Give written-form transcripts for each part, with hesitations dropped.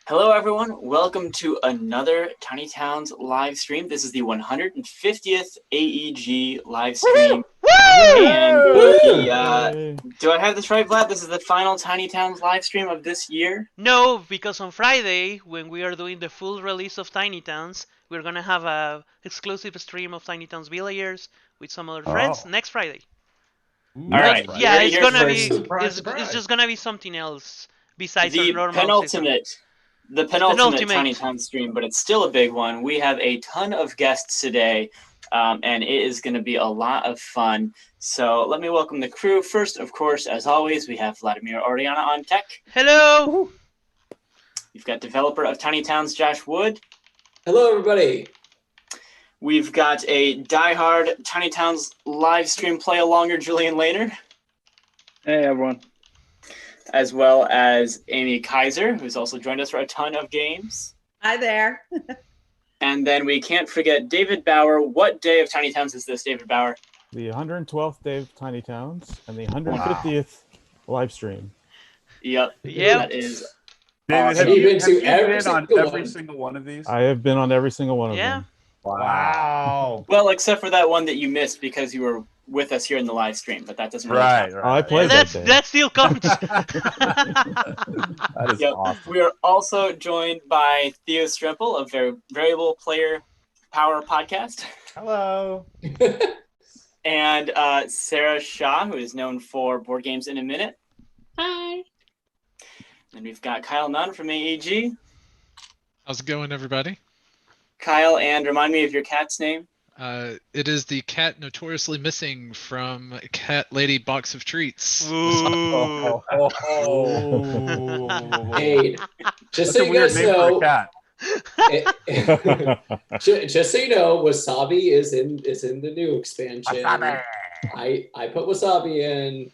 Hello, everyone. Welcome to another Tiny Towns live stream. This is the 150th AEG live stream. And do I have this right, Vlad? This is the final Tiny Towns live stream of this year? No, because on Friday, when we are doing the full release of Tiny Towns, we're gonna have a exclusive stream of Tiny Towns Villagers with some other friends next Friday. All right. Yeah, it's gonna be Surprise, it's just gonna be something else besides our The normal season. penultimate Tiny Towns stream, but it's still a big one. We have a ton of guests today, and it is going to be a lot of fun. So let me welcome the crew. First, of course, as always, we have Vladimir Oriana on tech. Hello! We've got developer of Tiny Towns, Josh Wood. Hello, everybody. We've got a diehard Tiny Towns live stream play-alonger, Julian Lehner. Hey, everyone. As well as Amy Kaiser, who's also joined us for a ton of games. Hi there. And then we can't forget David Bauer. What day of Tiny Towns is this, David Bauer? The 112th day of Tiny Towns and the 150th live stream. Yep. That is David, awesome. have you been on every single one of these? I have been on every single one of them. Wow. Well, except for that one that you missed because you were with us here in the live stream, but that doesn't really count. I played that day. That still counts. That is awesome. We are also joined by Theo Strimple of Variable Player Power Podcast. Hello. And Sarah Shaw, who is known for Board Games in a Minute. Hi. And we've got Kyle Nunn from AEG. How's it going, everybody? Kyle, and remind me of your cat's name. It is the cat notoriously missing from Cat Lady Box of Treats. Ooh. Hey, just so you guys know, just so you know, Wasabi is in the new expansion. I put Wasabi in.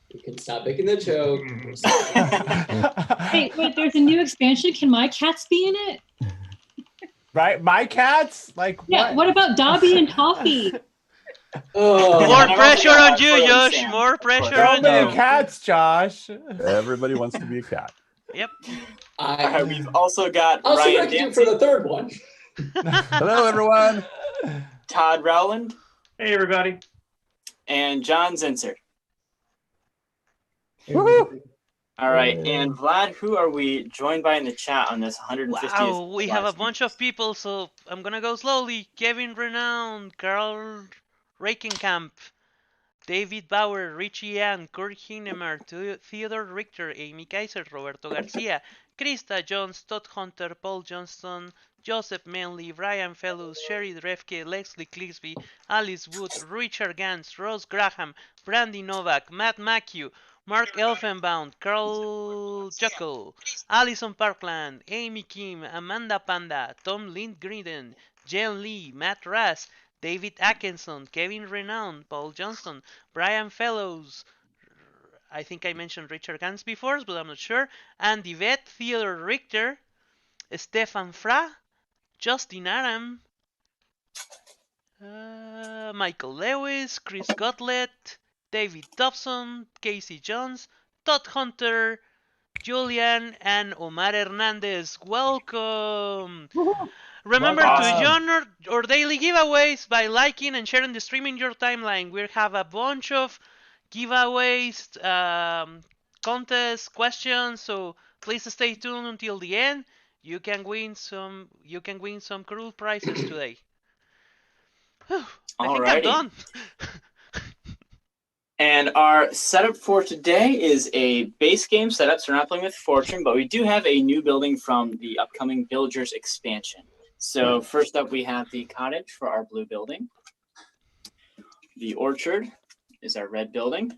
You can stop making the joke. Hey, wait, there's a new expansion. Can my cats be in it? Right? My cats? Like Yeah, what about Dobby and Toffee? Oh, More pressure on you, Josh. More pressure on you. Cats, Josh. Everybody wants to be a cat. Yep. We've also got I'll Ryan select you for the third one. Hello, everyone. Todd Rowland, Hey, everybody. and John Zinser. Woohoo! All right, and Vlad, who are we joined by in the chat on this 150th? Wow, we have a live stream? bunch of people, so I'm gonna go slowly. Kevin Renown, Carl Reichenkamp, David Bauer, Richie Ann, Kurt Hinemer, Theodore Richter, Amy Kaiser, Roberto Garcia, Krista Jones, Todd Hunter, Paul Johnston, Joseph Manley, Brian Fellows, Sherry Drefke, Leslie Clixby, Alice Wood, Richard Gans, Ross Graham, Brandy Novak, Matt Mackie, Mark Elfenbound, Carl Juckle, Alison Parkland, Amy Kim, Amanda Panda, Tom Lindgren, Jen Lee, Matt Rass, David Atkinson, Kevin Renown, Paul Johnston, Brian Fellows, I think I mentioned Richard Gans before, but I'm not sure, Andy Vett, Theodore Richter, Stefan Fra, Justin Aram, Michael Lewis, Chris Gottlet, David Dobson, Casey Jones, Todd Hunter, Julian, and Omar Hernandez. Welcome! Remember to join our daily giveaways by liking and sharing the stream in your timeline. We have a bunch of giveaways, contests, questions, so please stay tuned until the end. You can win some cool prizes today. I think I'm done. And our setup for today is a base game setup, so we're not playing with Fortune, but we do have a new building from the upcoming Villagers expansion. So first up, we have the cottage for our blue building. The orchard is our red building.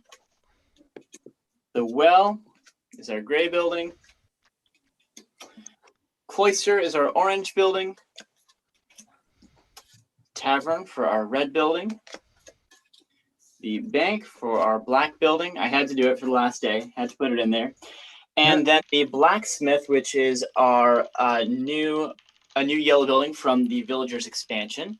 The well is our gray building. Cloister is our orange building. Tavern for our red building. The bank for our black building. I had to do it for the last day. Had to put it in there. And then the blacksmith, which is our new yellow building from the Villagers expansion.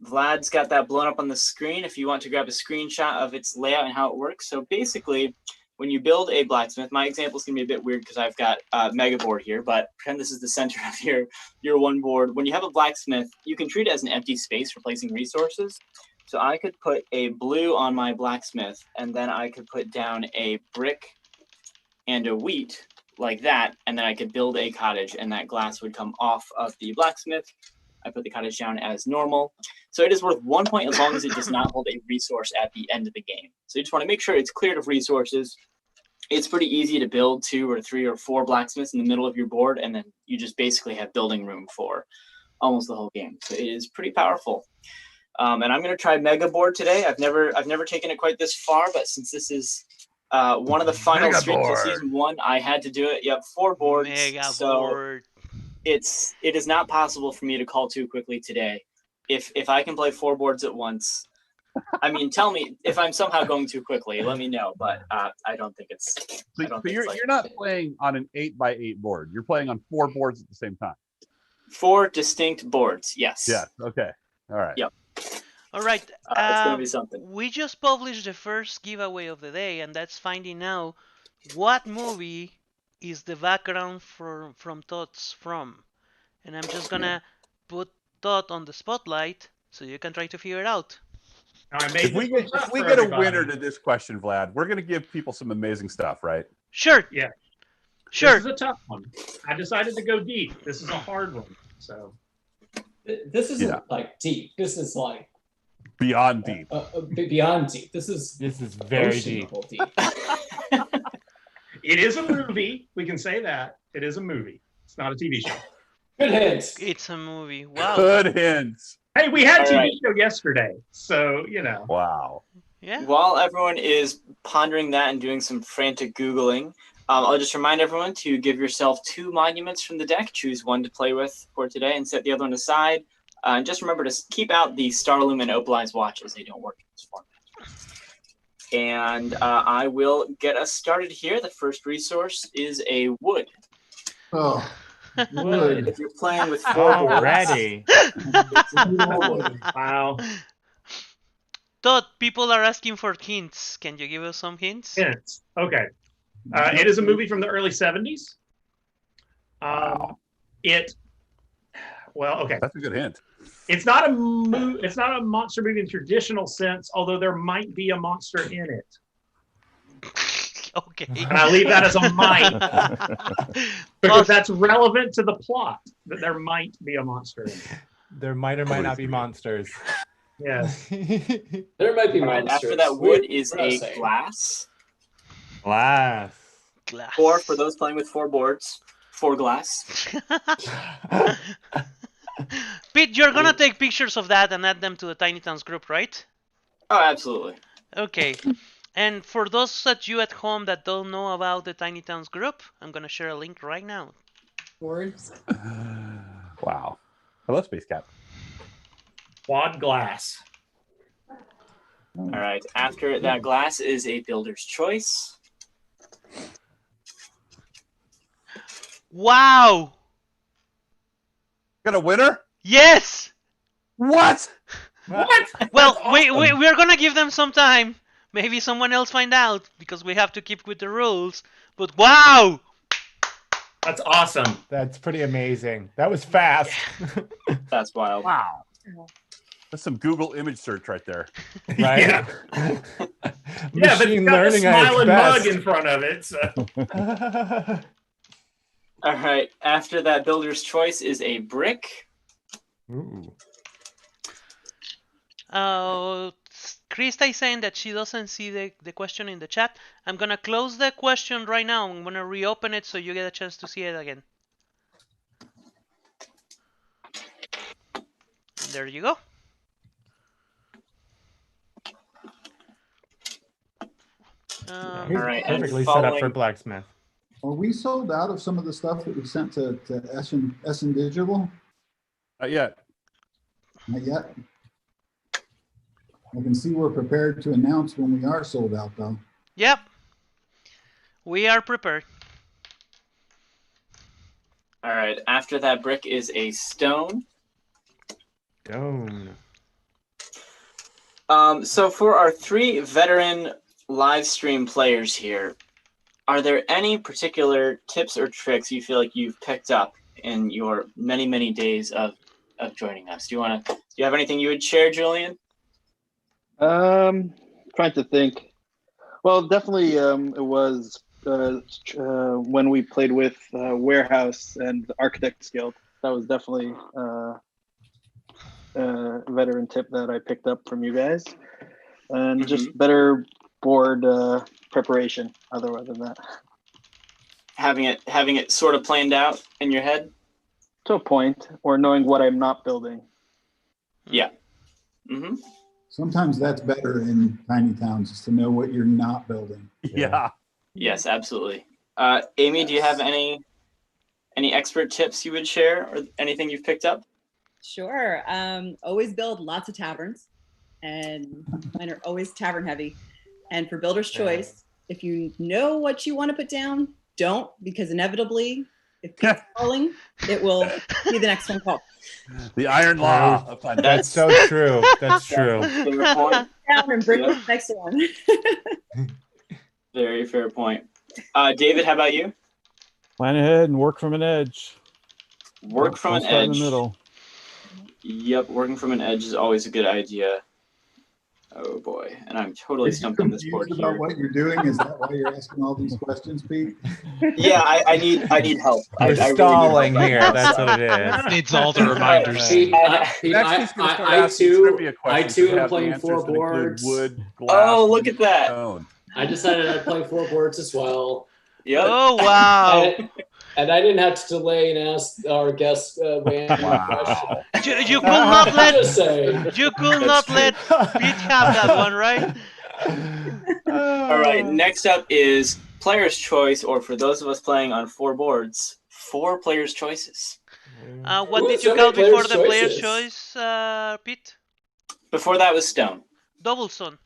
Vlad's got that blown up on the screen if you want to grab a screenshot of its layout and how it works. So basically, when you build a blacksmith, my example is going to be a bit weird because I've got mega board here, but pretend this is the center of your one board. When you have a blacksmith, you can treat it as an empty space for placing resources. So I could put a blue on my blacksmith, and then I could put down a brick and a wheat like that, and then I could build a cottage, and that glass would come off of the blacksmith. I put the cottage down as normal. So it is worth 1 point as long as it does not hold a resource at the end of the game. So you just want to make sure it's cleared of resources. It's pretty easy to build 2 or 3 or 4 blacksmiths in the middle of your board, and then you just basically have building room for almost the whole game. So it is pretty powerful. And I'm going to try Mega Board today. I've never taken it quite this far, but since this is one of the final Mega streams of board. season 1, I had to do it. Yep, 4 boards. Mega so board. it is not possible for me to call too quickly today. If I can play 4 boards at once, I mean, tell me if I'm somehow going too quickly. Let me know, but I don't think it's. So, you're not playing on an 8x8 board. You're playing on 4 boards at the same time. 4 distinct boards. Yes. Yeah. Okay. All right. Yep. All right. It's gonna be something. We just published the first giveaway of the day, and that's finding out what movie is the background from Todd's from. And I'm just gonna put Todd on the spotlight so you can try to figure it out. If we get a winner to this question, Vlad, we're going to give people some amazing stuff, right? Sure. Yeah. Sure. This is a tough one. I decided to go deep. This is a hard one. So This isn't like deep. This is like beyond deep. Beyond deep. This is very deep. deep. it is a movie. We can say that. It is a movie. It's not a TV show. Good hints. It's a movie. Wow. Good hints. Hey, we had a All TV right. show yesterday. So, Wow. Yeah. While everyone is pondering that and doing some frantic Googling, I'll just remind everyone to give yourself 2 monuments from the deck. Choose one to play with for today and set the other one aside. And just remember to keep out the Starloom and Opalized watches. They don't work in this format. And I will get us started here. The first resource is a wood. Oh, Wood. If you're playing with 4 boards, Already. wow. Todd, people are asking for hints. Can you give us some hints? Hints. Okay. It is a movie from the early 70s. Okay. That's a good hint. It's not a monster movie in traditional sense, although there might be a monster in it. Okay. And I leave that as a might. Because that's relevant to the plot, that there might be a monster in it. There might or might not be monsters. Yes. There might be all right, monsters. after that wood is We're not a saying. glass. Glass. Glass. Or for those playing with 4 boards, 4 glass. Pete, you're gonna take pictures of that and add them to the Tiny Towns group, right? Oh, absolutely. Okay. And for those of you at home that don't know about the Tiny Towns group, I'm gonna share a link right now. Words. Wow. Hello, Space Cat. Quad glass. All right, after that glass is a builder's choice. Wow! Got a winner? Yes! What? What? Well, we're gonna give them some time. Maybe someone else find out because we have to keep with the rules. But wow! That's awesome. That's pretty amazing. That was fast. That's wild. Wow. That's some Google image search right there. Right? Yeah. Yeah, but it's got the smiling mug in front of it. So. All right, after that builder's choice is a brick. Ooh. Krista is saying that she doesn't see the question in the chat. I'm gonna close the question right now. I'm gonna reopen it so you get a chance to see it again. There you go. All right, and Perfectly set up for following- blacksmith. are we sold out of some of the stuff that we sent to Essen Digital? Not yet. Not yet. I can see we're prepared to announce when we are sold out, though. Yep. We are prepared. All right, after that brick is a stone. Stone. So for our 3 veteran live stream players here, are there any particular tips or tricks you feel like you've picked up in your many, many days of joining us? Do you have anything you would share, Julian? Trying to think. Well, definitely, it was when we played with Warehouse and the Architects Guild. That was definitely a veteran tip that I picked up from you guys, and just better board preparation. Other than that, having it sort of planned out in your head to a point, or knowing what I'm not building. Yeah. Sometimes that's better in tiny towns, is to know what you're not building. Yeah. Yes, absolutely. Amy, do you have any expert tips you would share, or anything you've picked up? Sure. Always build lots of taverns, and mine are always tavern heavy. And for builder's choice, if you know what you want to put down, don't, because inevitably, if it's falling, it will be the next one called. The iron law of fun. That's so true. That's true. Fair point. Down and bring the next one. Very fair point. David, how about you? Plan ahead and work from an edge. Work from an Don't start edge. in the middle. Yep, working from an edge is always a good idea. Oh boy, and I'm totally stumped on this board About here. what you're doing? Is that why you're asking all these questions, Pete? Yeah, I need help. We're I really stalling need help here. right now, That's so- what it is. Needs all the reminders. Pete, Next, he's gonna start I asking too trivia am questions that have the playing answers 4 that include boards. wood, glass, Oh, look at that. stone. I decided I'd play 4 boards as well. Yep. Oh wow! And I didn't have to delay and ask our guest random Wow. question. You could not let Just saying. you could not let Pete have that one, right? All right, next up is player's choice, or for those of us playing on 4 boards, 4 players' choices. What Ooh, did so you many call before players' the player's choices. choice, Pete? Before that was stone. Double stone.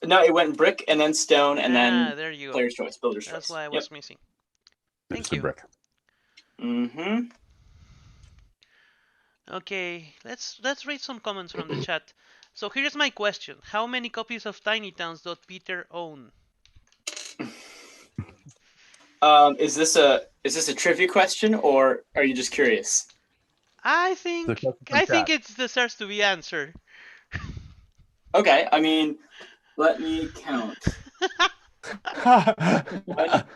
No, it went brick and then stone and then There you go. player's choice, builder's That's choice. why I was missing. Thank It's a you. brick. Mm-hmm. Okay, let's read some comments from the chat. So here's my question: how many copies of Tiny Towns does Peter own? Is this a trivia question, or are you just curious? I think it deserves to be answered. Okay, I mean, let me count.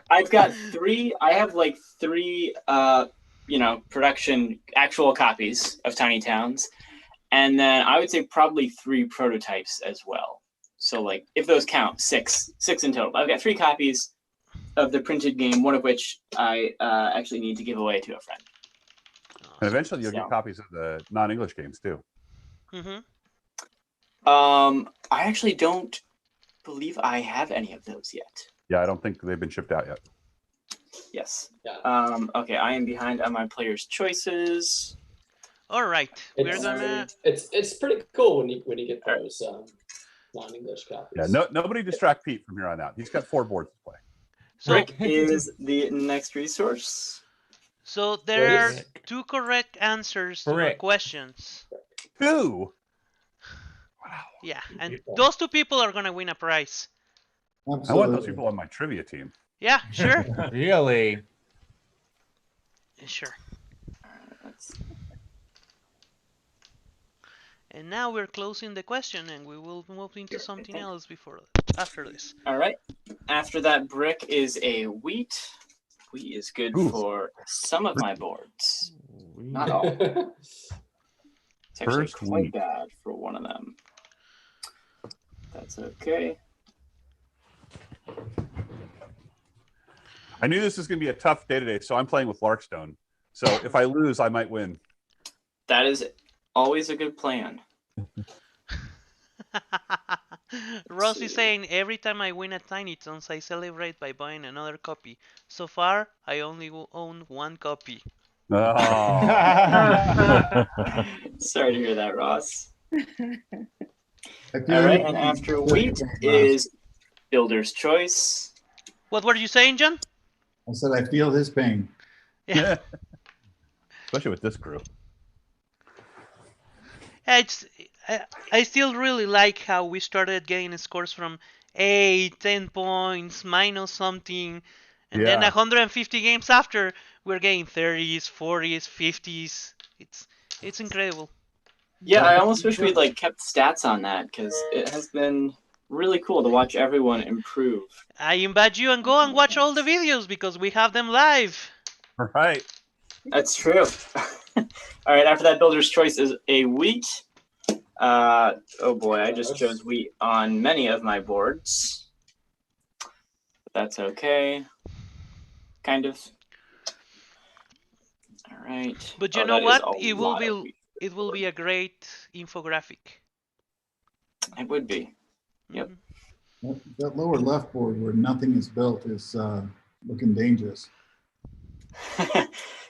I've got 3. I have like 3, production actual copies of Tiny Towns, and then I would say probably 3 prototypes as well. So like, if those count, 6 in total. I've got 3 copies of the printed game, one of which I actually need to give away to a friend. And eventually you'll get copies of the non-English games too. Mm-hmm. I actually don't believe I have any of those yet. Yeah, I don't think they've been shipped out yet. Yes. Yeah. Okay, I am behind on my players' choices. All right, we're gonna. It's pretty cool when you get those non-English copies. Yeah, nobody distract Pete from here on out. He's got 4 boards to play. So, Brick is the next resource. So there are 2 correct answers to your questions. 2. Yeah, and those 2 people are gonna win a prize. I want those people on my trivia team. Yeah, sure. Really? Sure. And now we're closing the question, and we will move into something else after this. All right. After that, brick is a wheat. Wheat is good for some of my boards, not all. It's actually First quite wheat. bad for one of them. That's okay. I knew this was going to be a tough day today, so I'm playing with Larkstone. So if I lose, I might win. That is always a good plan. Ross is saying, every time I win at Tiny Towns, I celebrate by buying another copy. So far, I only own 1 copy. Oh. Sorry to hear that, Ross. All All right, and after wheat is builder's choice. What were you saying, John? I said I feel his pain. Yeah. Especially with this crew. I still really like how we started getting scores from 8, 10 points, minus something, and then Yeah. 150 games after, we're getting 30s, 40s, 50s. It's incredible. Yeah, I almost wish we'd like kept stats on that because it has been really cool to watch everyone improve. I invite you and go and watch all the videos because we have them live. All right. That's true. All right, after that, builder's choice is a wheat. Oh boy, I just chose wheat on many of my boards. But that's okay. Kind of. All right. But you know what? It will be a great infographic. It would be. Yep. That lower left board where nothing is built is looking dangerous.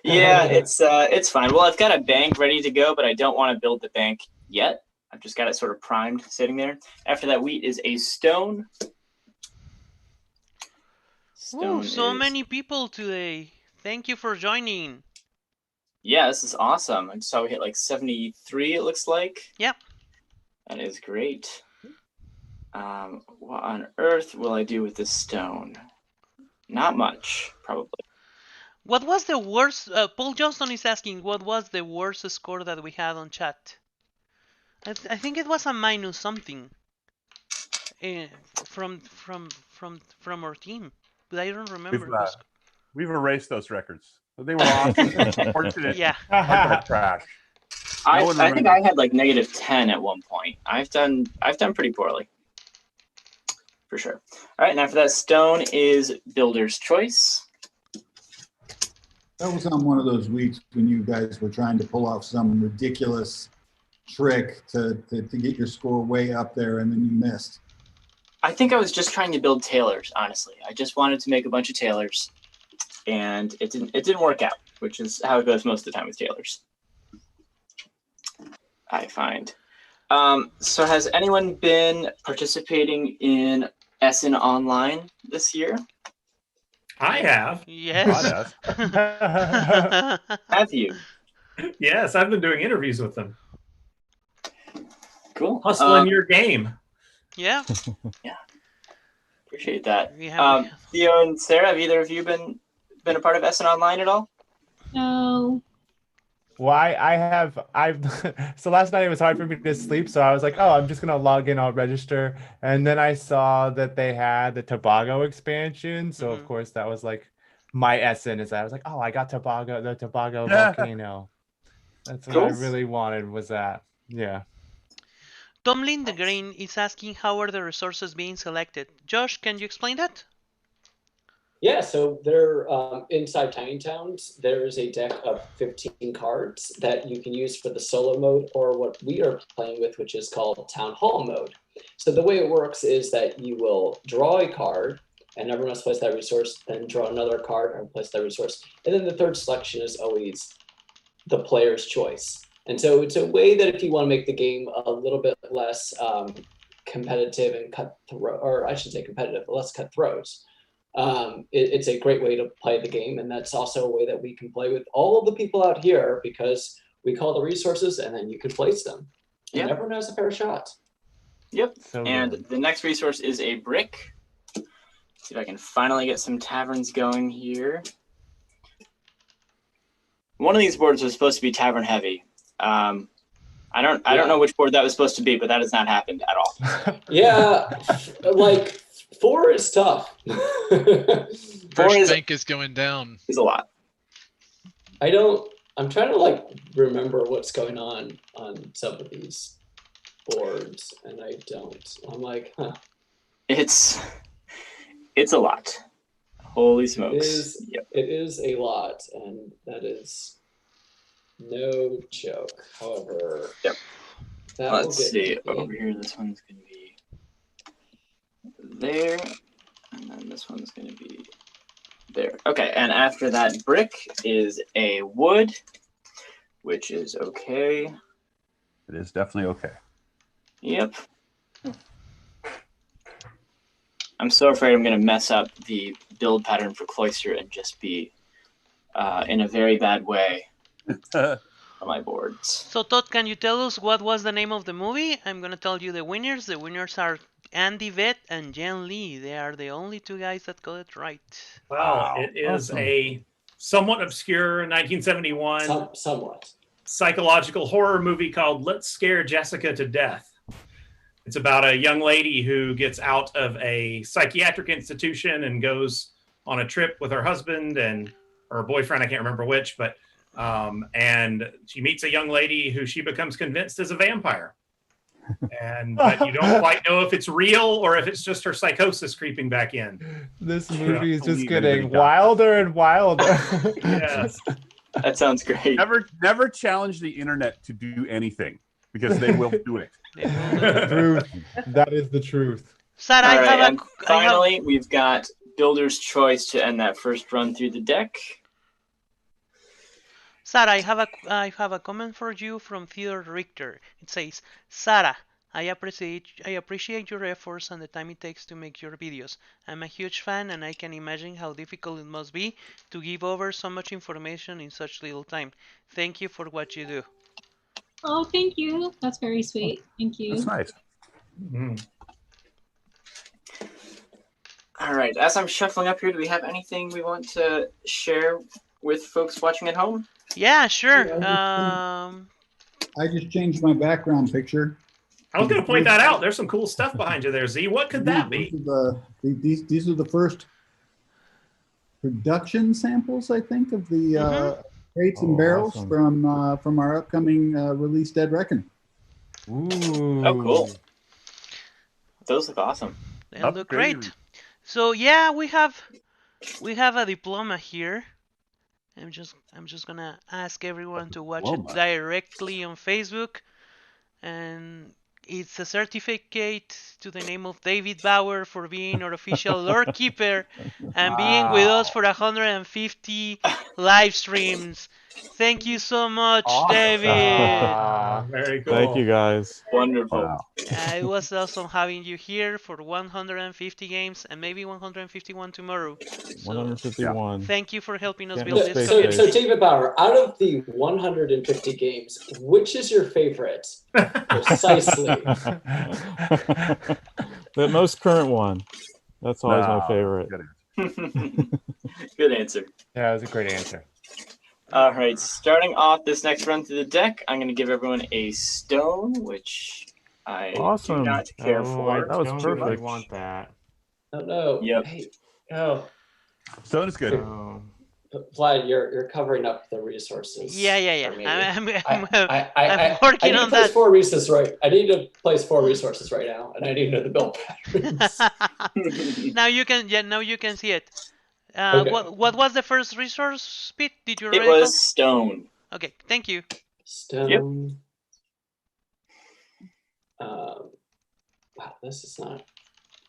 Yeah, it's fine. Well, I've got a bank ready to go, but I don't want to build the bank yet. I've just got it sort of primed sitting there. After that, wheat is a stone. Oh, so many people today. Thank you for joining. Yeah, this is awesome. I saw we hit like 73, it looks like. Yep. That is great. What on earth will I do with this stone? Not much, probably. What was the worst? Paul Johnston is asking, what was the worst score that we had on chat? I think it was a minus something from our team, but I don't remember. We've erased those records. They were awesome. Unfortunate. Yeah. Trash. I think I had like -10 at one point. I've done pretty poorly. For sure. All right, and after that, stone is builder's choice. That was on one of those weeks when you guys were trying to pull off some ridiculous trick to get your score way up there, and then you missed. I think I was just trying to build tailors, honestly. I just wanted to make a bunch of tailors, and it didn't work out, which is how it goes most of the time with tailors, I find. So has anyone been participating in Essen Online this year? I have. Yes. Have you? Yes, I've been doing interviews with them. Cool. Hustling your game. Yeah. Yeah. Appreciate that. Yeah, Theo and Sarah, have either of you been a part of Essen Online at all? No. Well, I've so last night it was hard for me to sleep, so I was like, oh, I'm just gonna log in, I'll register, and then I saw that they had the Tobago expansion, so of course that was like my Essen is that I was like, oh, I got the Tobago volcano. That's what I really wanted was that. Yeah. Tom Lindgren is asking how are the resources being selected. Josh, can you explain that? Yeah, so they're inside Tiny Towns. There is a deck of 15 cards that you can use for the solo mode or what we are playing with, which is called Town Hall mode. So the way it works is that you will draw a card and everyone must place that resource, then draw another card and place that resource. And then the third selection is always the player's choice. And so it's a way that if you want to make the game a little bit less competitive and cutthroat, or I should say competitive, but less cutthroat, it's a great way to play the game. And that's also a way that we can play with all of the people out here because we call the resources and then you can place them. And everyone has a fair shot. Yep. And the next resource is a brick. Let's see if I can finally get some taverns going here. One of these boards was supposed to be tavern heavy. I don't know which board that was supposed to be, but that has not happened at all. Yeah, like 4 is tough. First bank is going down. Is a lot. I'm trying to like remember what's going on some of these boards, and I don't. I'm like, huh. It's a lot. Holy smokes. It is a lot, and that is no joke. However, let's see. Over here, this one's going to be there, and then this one's going to be there. Okay, and after that brick is a wood, which is okay. It is definitely okay. Yep. I'm so afraid I'm going to mess up the build pattern for Cloister and just be in a very bad way. on my boards. So Todd, can you tell us what was the name of the movie? I'm gonna tell you the winners. The winners are Andy Vett and Jen Lee. They are the only two guys that got it right. Well, it is a somewhat obscure 1971 somewhat psychological horror movie called Let's Scare Jessica to Death. It's about a young lady who gets out of a psychiatric institution and goes on a trip with her husband and her boyfriend, I can't remember which, but and she meets a young lady who she becomes convinced is a vampire. But you don't quite know if it's real or if it's just her psychosis creeping back in. This movie is just getting wilder and wilder. Yes. That sounds great. Never challenge the internet to do anything because they will do it. Truth. That is the truth. Sarah, All right, and finally, we've got Builder's Choice to end that first run through the deck. Sarah, I have a comment for you from Theodore Richter. It says, Sarah, I appreciate your efforts and the time it takes to make your videos. I'm a huge fan and I can imagine how difficult it must be to give over so much information in such little time. Thank you for what you do. Oh, thank you. That's very sweet. Thank you. That's nice. Mm-hmm. All right, as I'm shuffling up here, do we have anything we want to share with folks watching at home? Yeah, sure. I just changed my background picture. I was going to point that out. There's some cool stuff behind you there, Z. What could that be? These are the first production samples, I think, of the crates and barrels from our upcoming release, Dead Reckoning. Ooh. Oh, cool. Those look awesome. They look great. So yeah, we have a diploma here. I'm just gonna ask everyone to watch it directly on Facebook, and it's a certificate to the name of David Bauer for being our official lore keeper and being with us for 150 live streams. Thank you so much, David. Very cool. Thank you, guys. Wonderful. Wow. It was awesome having you here for 150 games and maybe 151 tomorrow. So, 151. thank you for helping us Can't build miss this space. community. So David Bauer, out of the 150 games, which is your favorite? Precisely. The most current one. That's always my favorite. Good answer. Yeah, that was a great answer. All right, starting off this next run through the deck, I'm going to give everyone a stone, which I do not care for. That was Don't perfect. really want that. Oh no. Yep. Hey, oh, Stone is good. Oh. Vlad, you're covering up the resources. Yeah. for me. I'm I working need on to place that. 4 resources right. I need to place 4 resources right now, and I need to know the build patterns. Now you can see it. Okay. What was the first resource, Pete? Did you It already was stone. Okay, thank you. Stone. Wow, this is not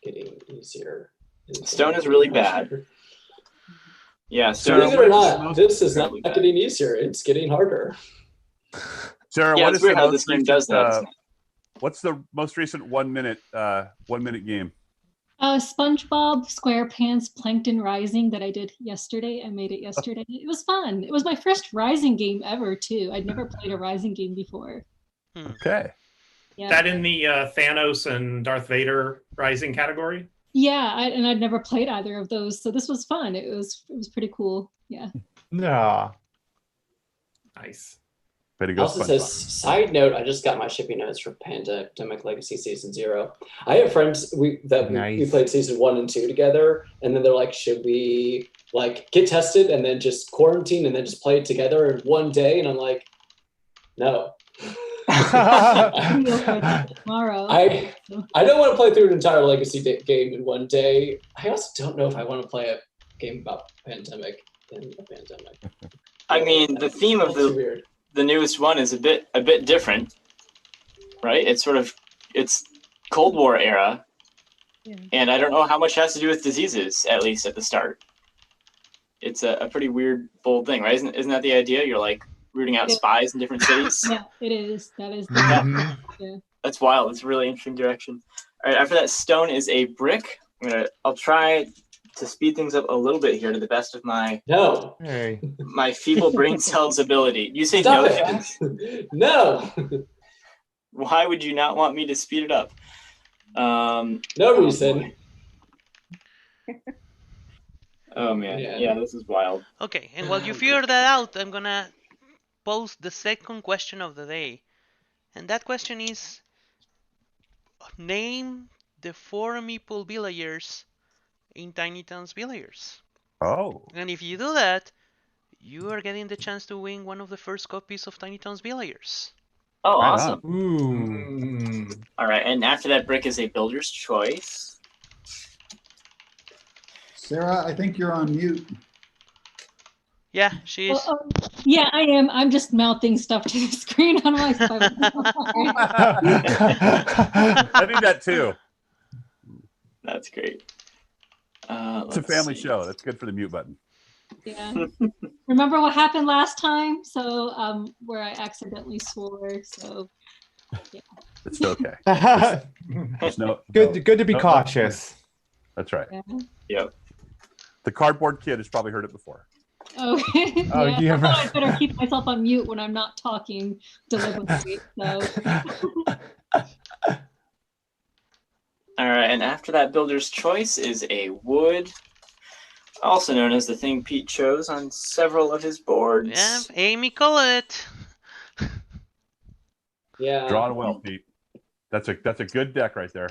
getting easier. Stone is really bad. Yeah, Believe it or not, this is not really bad. getting easier. It's getting harder. Sarah, Yeah, what it's is weird the how most this game recent, does that. what's the most recent 1 minute game? SpongeBob SquarePants Plankton Rising that I did yesterday. I made it yesterday. It was fun. It was my first Rising game ever, too. I'd never played a Rising game before. Okay. Yeah. That in the Thanos and Darth Vader Rising category? Yeah, and I'd never played either of those, so this was fun. It was pretty cool. Yeah. No. Nice. Way to go, Also says, SpongeBob. side note, I just got my shipping notes for Pandemic Legacy Season 0. I have friends we played Season 1 and 2 together, and then they're like, should we like get tested and then just quarantine and then just play it together in one day? And I'm like, no. Tomorrow. I don't want to play through an entire Legacy game in one day. I also don't know if I want to play a game about pandemic in a pandemic. I mean, the theme of the newest one is a bit different, right? It's Cold War era, and I don't know how much has to do with diseases, at least at the start. It's a pretty weird, bold thing, right? Isn't that the idea? You're like rooting out spies in different cities. Yeah, it is. That is. Yeah. That's wild. It's a really interesting direction. All right, after that, stone is a brick. I'll try to speed things up a little bit here to the best of my Hey. my feeble brain cells ability. You say Stop no, it. Vince? No. Why would you not want me to speed it up? No reason. Oh man, Yeah. yeah, this is wild. Okay, and while you figure that out, I'm gonna pose the second question of the day. And that question is, name the 4 meeple villagers in Tiny Town's Villagers. Oh. And if you do that, you are getting the chance to win one of the first copies of Tiny Town's Villagers. Oh, Right awesome. Ooh. All right, and after that brick is a builder's choice. Sarah, I think you're on mute. Yeah, she is. Yeah, I am. I'm just mouthing stuff to the screen on my phone. I do that too. That's great. It's a family show. That's good for the mute button. Yeah. Remember what happened last time? So, where I accidentally swore. So, yeah. It's okay. There's Good to be cautious. That's right. Yeah. Yep. The cardboard kid has probably heard it before. Okay. Oh, yeah. yeah, I thought right. I better keep myself on mute when I'm not talking deliberately. So. All right, and after that builder's choice is a wood, also known as the thing Pete chose on several of his boards. Yeah, Amy call it. Yeah. Drawn well, Pete. That's a good deck right there.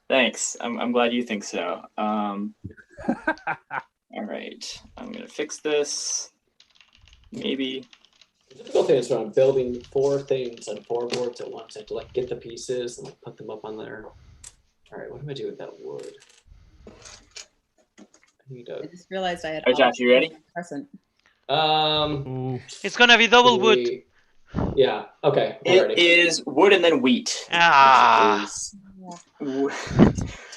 Thanks. I'm glad you think so. All right, I'm gonna fix this. Maybe. The difficult thing is when I'm building 4 things on 4 boards at once. I have to like get the pieces and like put them up on there. All right, what do I do with that wood? I just realized I had. All right, Josh, you ready? Present. It's gonna be double wood. Yeah. Okay. It is wood and then wheat. Ah. It's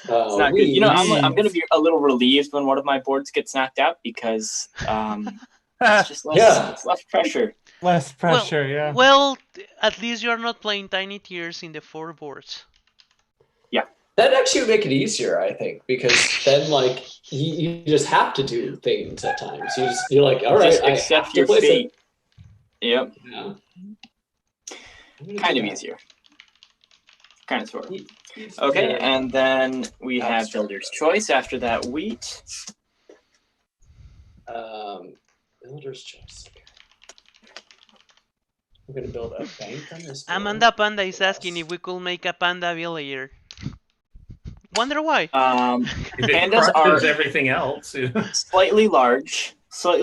not good. You know, I'm going to be a little relieved when one of my boards gets knocked out because it's just it's less pressure. Less pressure, yeah. Well, at least you're not playing Tiny Tiers in the 4 boards. Yeah. That actually would make it easier, I think, because then like you just have to do things at times. You're like, all right, Just I accept have to your place fate. it. Yep. Yeah. Kind of easier. Kind of sort of. Okay, and then we have builder's choice after that wheat. Builder's choice. Okay. We're gonna build a bank on this. Amanda Panda is asking if we could make a panda villager. Wonder why? Pandas are everything else. slightly large for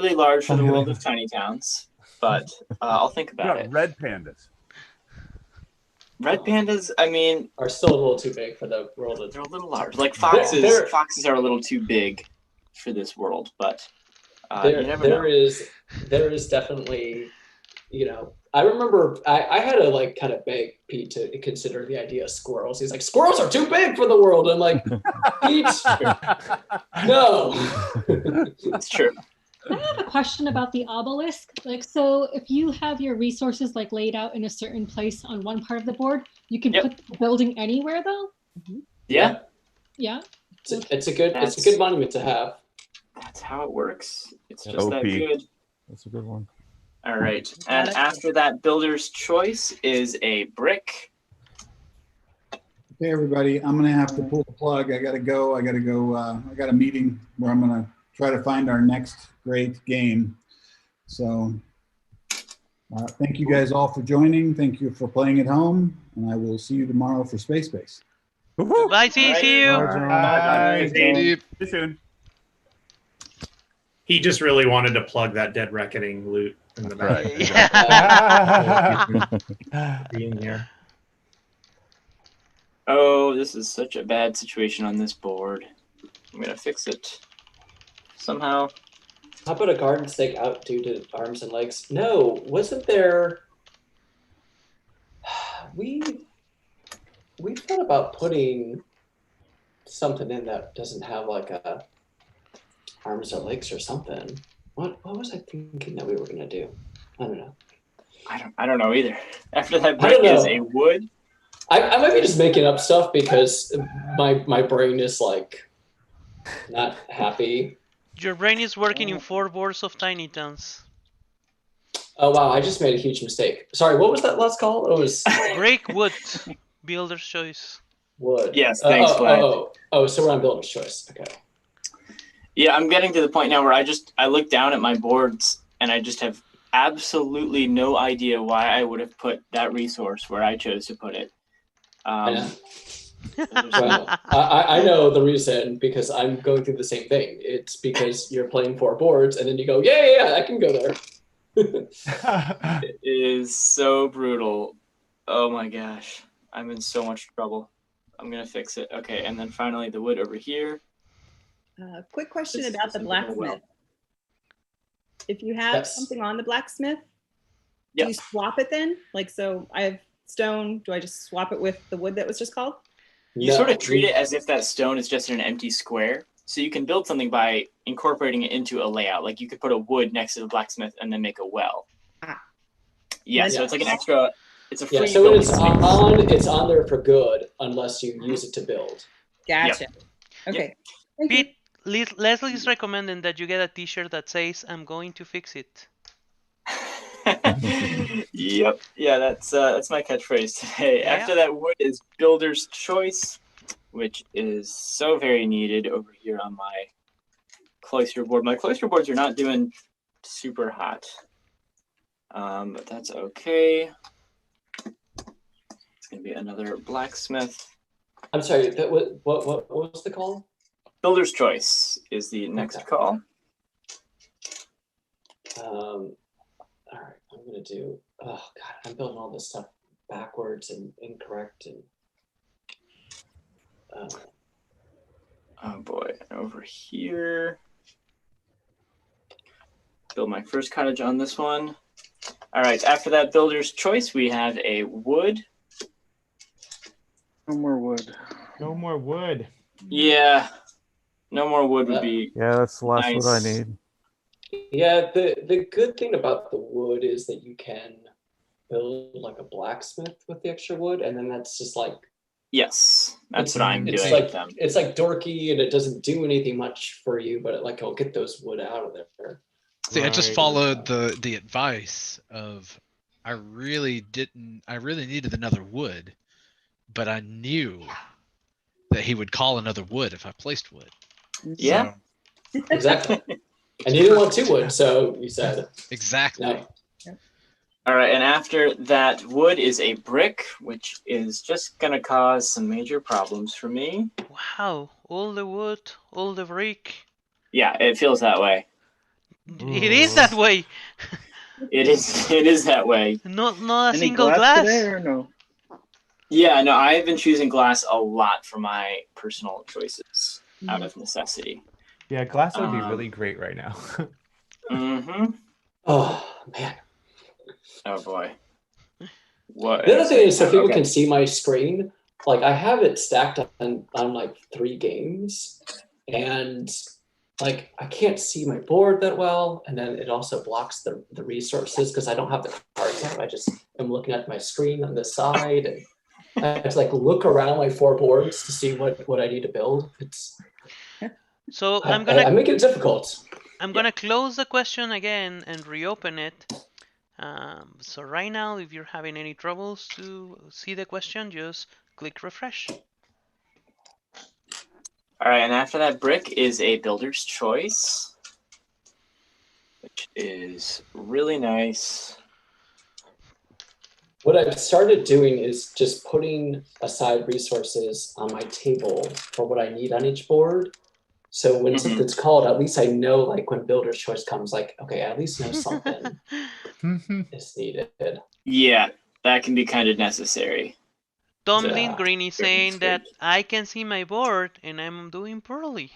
the world of tiny towns, but I'll think about it. Red pandas. Red pandas, I mean, are still a little too big for the world. They're a little large. Like foxes, foxes are a little too big for this world, but you never know. There is definitely, you know, I remember I had to like kind of beg Pete to consider the idea of squirrels. He's like, squirrels are too big for the world. I'm like, Pete, no. It's true. I have a question about the obelisk. Like, so if you have your resources like laid out in a certain place on one part of the board, you can put the building anywhere though? Yeah. Yeah. It's a good monument to have. That's how it works. It's just that good. That's a good one. All right. And after that builder's choice is a brick. Okay, everybody, I'm gonna have to pull the plug. I gotta go. I got a meeting where I'm gonna try to find our next great game. So thank you guys all for joining. Thank you for playing at home. And I will see you tomorrow for Space Base. Bye, see you. Bye. See you soon. He just really wanted to plug that Dead Reckoning loot in the back. Being here. Oh, this is such a bad situation on this board. I'm gonna fix it somehow. How about a garden stake out due to arms and legs? No, wasn't there? We thought about putting something in that doesn't have like a arms or legs or something. What was I thinking that we were gonna do? I don't know. I don't know either. After that brick is a wood. I might be just making up stuff because my brain is like not happy. Your brain is working in 4 boards of Tiny Towns. Oh wow, I just made a huge mistake. Sorry, what was that last call? It was Breakwood, Builder's Choice. wood. Yes, thanks, Vlad. So we're on Builder's Choice. Okay. Yeah, I'm getting to the point now where I look down at my boards and I just have absolutely no idea why I would have put that resource where I chose to put it. Well, I know the reason because I'm going through the same thing. It's because you're playing 4 boards and then you go, yeah, I can go there. It is so brutal. Oh my gosh. I'm in so much trouble. I'm going to fix it. Okay, and then finally the wood over here. Quick question about the blacksmith. If you have something on the blacksmith, do you swap it then? Like, so I have stone. Do I just swap it with the wood that was just called? You sort of treat it as if that stone is just in an empty square. So you can build something by incorporating it into a layout. Like you could put a wood next to the blacksmith and then make a well. Yeah, so it's like an extra. It's a free. So when it's on there for good unless you use it to build. Gotcha. Okay. Pete, Leslie's recommending that you get a T-shirt that says "I'm going to fix it." Yep. Yeah, that's my catchphrase today. Yeah. After that wood is Builder's Choice, which is so very needed over here on my cloister board. My cloister boards are not doing super hot, but that's okay. It's gonna be another blacksmith. I'm sorry. What was the call? Builder's Choice is the next call. All right, I'm gonna do. Oh God, I'm building all this stuff backwards and incorrect and. Oh boy, over here. Build my first cottage on this one. All right, after that Builder's Choice, we have a wood. No more wood. No more wood. Yeah, no more wood would be. Yeah, that's the last nice. wood I need. Yeah, the good thing about the wood is that you can build like a blacksmith with the extra wood, and then that's just like. Yes, that's what I'm doing like, with them. It's like dorky, and it doesn't do anything much for you, but I'll get those wood out of there. See, I just followed the advice of I really needed another wood, but I knew that he would call another wood if I placed wood. Yeah. So, Exactly. And you didn't want 2 wood, so you said exactly. No. All right, and after that wood is a brick, which is just gonna cause some major problems for me. Wow, all the wood, all the brick. Yeah, it feels that way. It is that way. It is that way. Not a Any single glass glass. today or no? Yeah, no, I've been choosing glass a lot for my personal choices out of necessity. Yeah, glass would be really great right now. Mm-hmm. Oh man. Oh boy. What? The other thing is, so people can see my screen. Like I have it stacked on like 3 games, and like I can't see my board that well, and then it also blocks the resources because I don't have the cards out. I just am looking at my screen on this side, and I have to like look around my 4 boards to see what I need to build. So I make it difficult. I'm gonna close the question again and reopen it. So right now, if you're having any troubles to see the question, just click refresh. All right, and after that brick is a Builder's Choice, which is really nice. What I've started doing is just putting aside resources on my table for what I need on each board. So when something's called, at least I know, like when Builder's Choice comes, like, okay, I at least know something is needed. Yeah, that can be kind of necessary. Tomlin Green is saying that I can see my board and I'm doing poorly.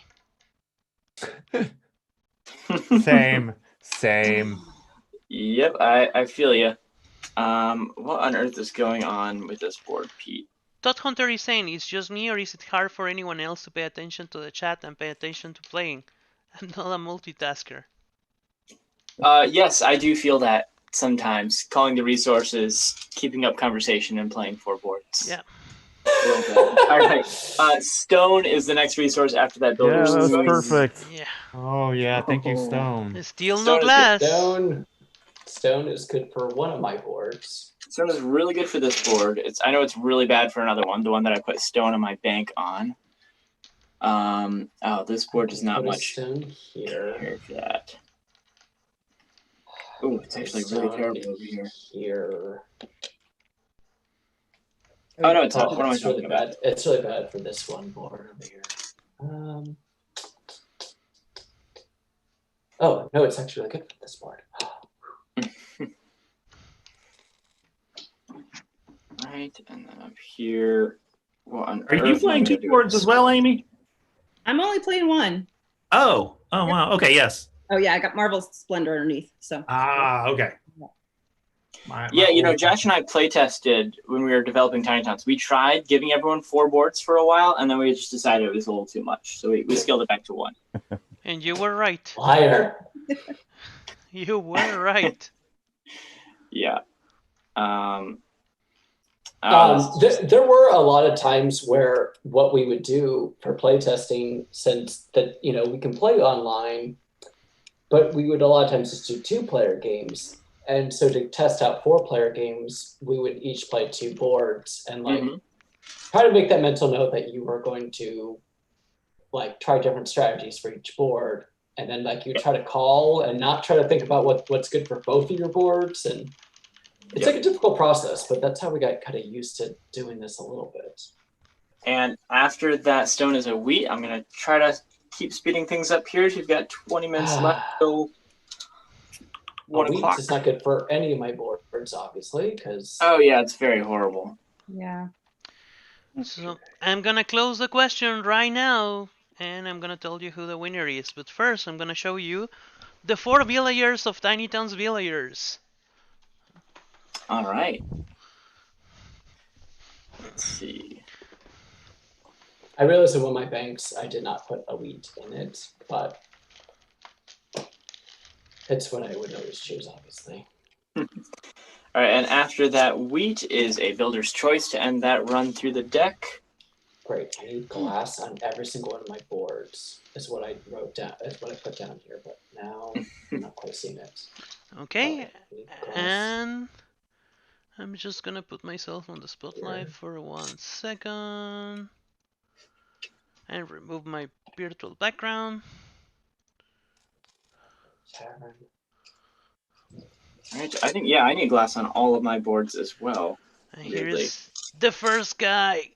Same. Yep, I feel you. What on earth is going on with this board, Pete? Todd Hunter is saying, it's just me or is it hard for anyone else to pay attention to the chat and pay attention to playing? I'm not a multitasker. Yes, I do feel that sometimes. Calling the resources, keeping up conversation, and playing 4 boards. Yeah. All right. Stone is the next resource after that Yeah, builder's that was choice. perfect. Yeah. Oh yeah, thank you, Stone. Steel, Stone no is good. glass. Stone is good for one of my boards. Stone is really good for this board. I know it's really bad for another one, the one that I put stone on my bank on. This board does not much stone here. care for that. Oh, it's actually really terrible over here. Here. Oh no, it's not. What am I It's really talking about? bad. It's really bad for this one board over here. Oh no, it's actually really good for this board. Right, and then up here. Are you playing two boards as well, Amy? I'm only playing one. Oh wow. Okay, yes. Oh yeah, I got Marvel's Splendor underneath. So. Okay. Yeah, Josh and I play tested when we were developing Tiny Towns. We tried giving everyone 4 boards for a while, and then we just decided it was a little too much, so we scaled it back to 1. And you were right. Liar. You were right. Yeah. There were a lot of times where what we would do for playtesting, since that we can play online, but we would a lot of times just do 2-player games. And so to test out 4-player games, we would each play 2 boards and try to make that mental note that you were going to try different strategies for each board. And then you try to call and not try to think about what's good for both of your boards. And it's a difficult process, but that's how we got kind of used to doing this a little bit. And after that stone is a wheat, I'm going to try to keep speeding things up here. We've got 20 minutes left till 1 o'clock. It's not good for any of my boards, obviously, because... Oh, yeah, it's very horrible. Yeah. So I'm going to close the question right now, and I'm going to tell you who the winner is. But first, I'm going to show you the 4 villagers of Tiny Town's villagers. All right. Let's see. I realized in one of my banks, I did not put a wheat in it, but it's what I would always choose, obviously. All right, and after that wheat is a builder's choice to end that run through the deck. Great. I need glass on every single one of my boards, is what I wrote down, is what I put down here, but now I'm not quite seeing it. Okay, and I'm just gonna put myself on the spotlight for 1 second and remove my virtual background. All right, I think, I need glass on all of my boards as well. And here's the first guy,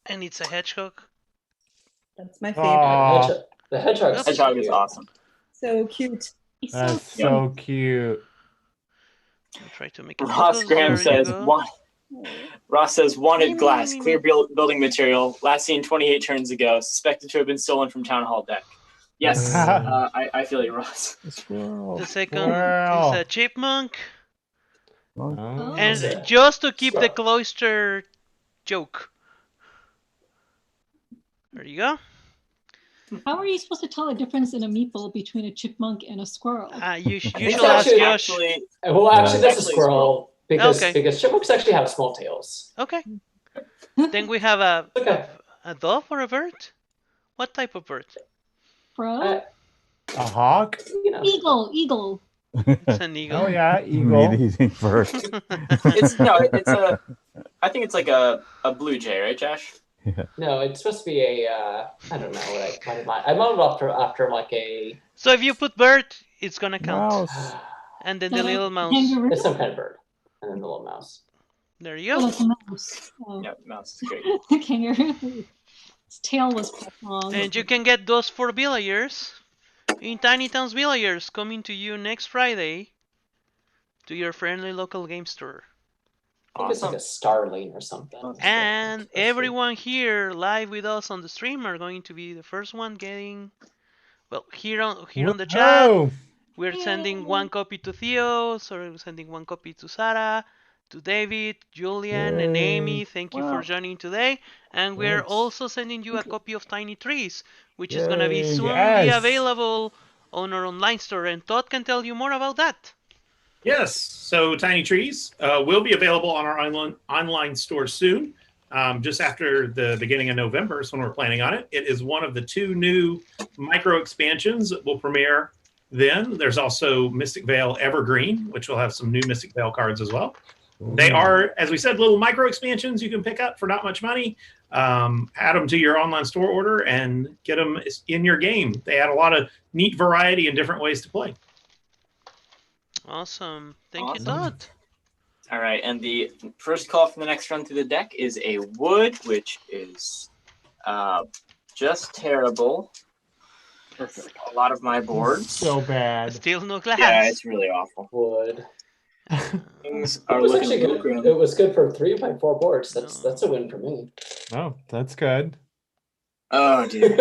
and it's a hedgehog. That's my favorite. The hedgehog is awesome. So cute. That's so cute. I'll try to make it Ross focus. Graham There you says, go. Ross says, wanted glass, clear building material, last seen 28 turns ago, suspected to have been stolen from Town Hall deck. Yes, I feel you, Ross. The second is a chipmunk. Oh. And just to keep the cloister joke. There you go. How are you supposed to tell the difference in a meatball between a chipmunk and a squirrel? You should ask Josh. Well, actually, that's a squirrel because chipmunks actually have small tails. Okay. Then we have a dove or a bird? What type of bird? Bro? A hawk? Eagle. It's an eagle. Oh yeah, eagle. Meat-eating bird. I think it's like a blue jay, right, Josh? Yeah. No, it's supposed to be a, I don't know what I modeled after like a... So if you put bird, it's gonna count. Mouse. And then the little mouse. Kangaroo? It's some kind of bird. And then the little mouse. There you Oh, go. that's a mouse. Oh. Yeah, mouse is great. The kangaroo. Its tail was quite long. And you can get those 4 villagers in Tiny Town's Villagers coming to you next Friday to your friendly local game store. I think it's like a Starling or something. And everyone here live with us on the stream are going to be the first one getting, well, here on the chat. We're sending 1 copy to Theo, so we're sending 1 copy to Sarah, to David, Julian, and Amy. Thank you for joining today. And we're also sending you a copy of Tiny Trees, which is going to be soon be available on our online store. And Todd can tell you more about that. Yes, so Tiny Trees will be available on our online store soon. just after the beginning of November is when we're planning on it. It is one of the 2 new micro expansions that will premiere then. There's also Mystic Vale Evergreen, which will have some new Mystic Vale cards as well. They are, as we said, little micro expansions you can pick up for not much money. Add them to your online store order and get them in your game. They add a lot of neat variety and different ways to play. Awesome. Thank you, Todd. All right, and the first call from the next run through the deck is a wood, which is just terrible. Perfect. A lot of my boards. So bad. Still no glass. Yeah, it's really awful. Wood. Things It are was looking actually good. It was good for 3x4 boards. That's a win for me. Oh, that's good. Oh, dude.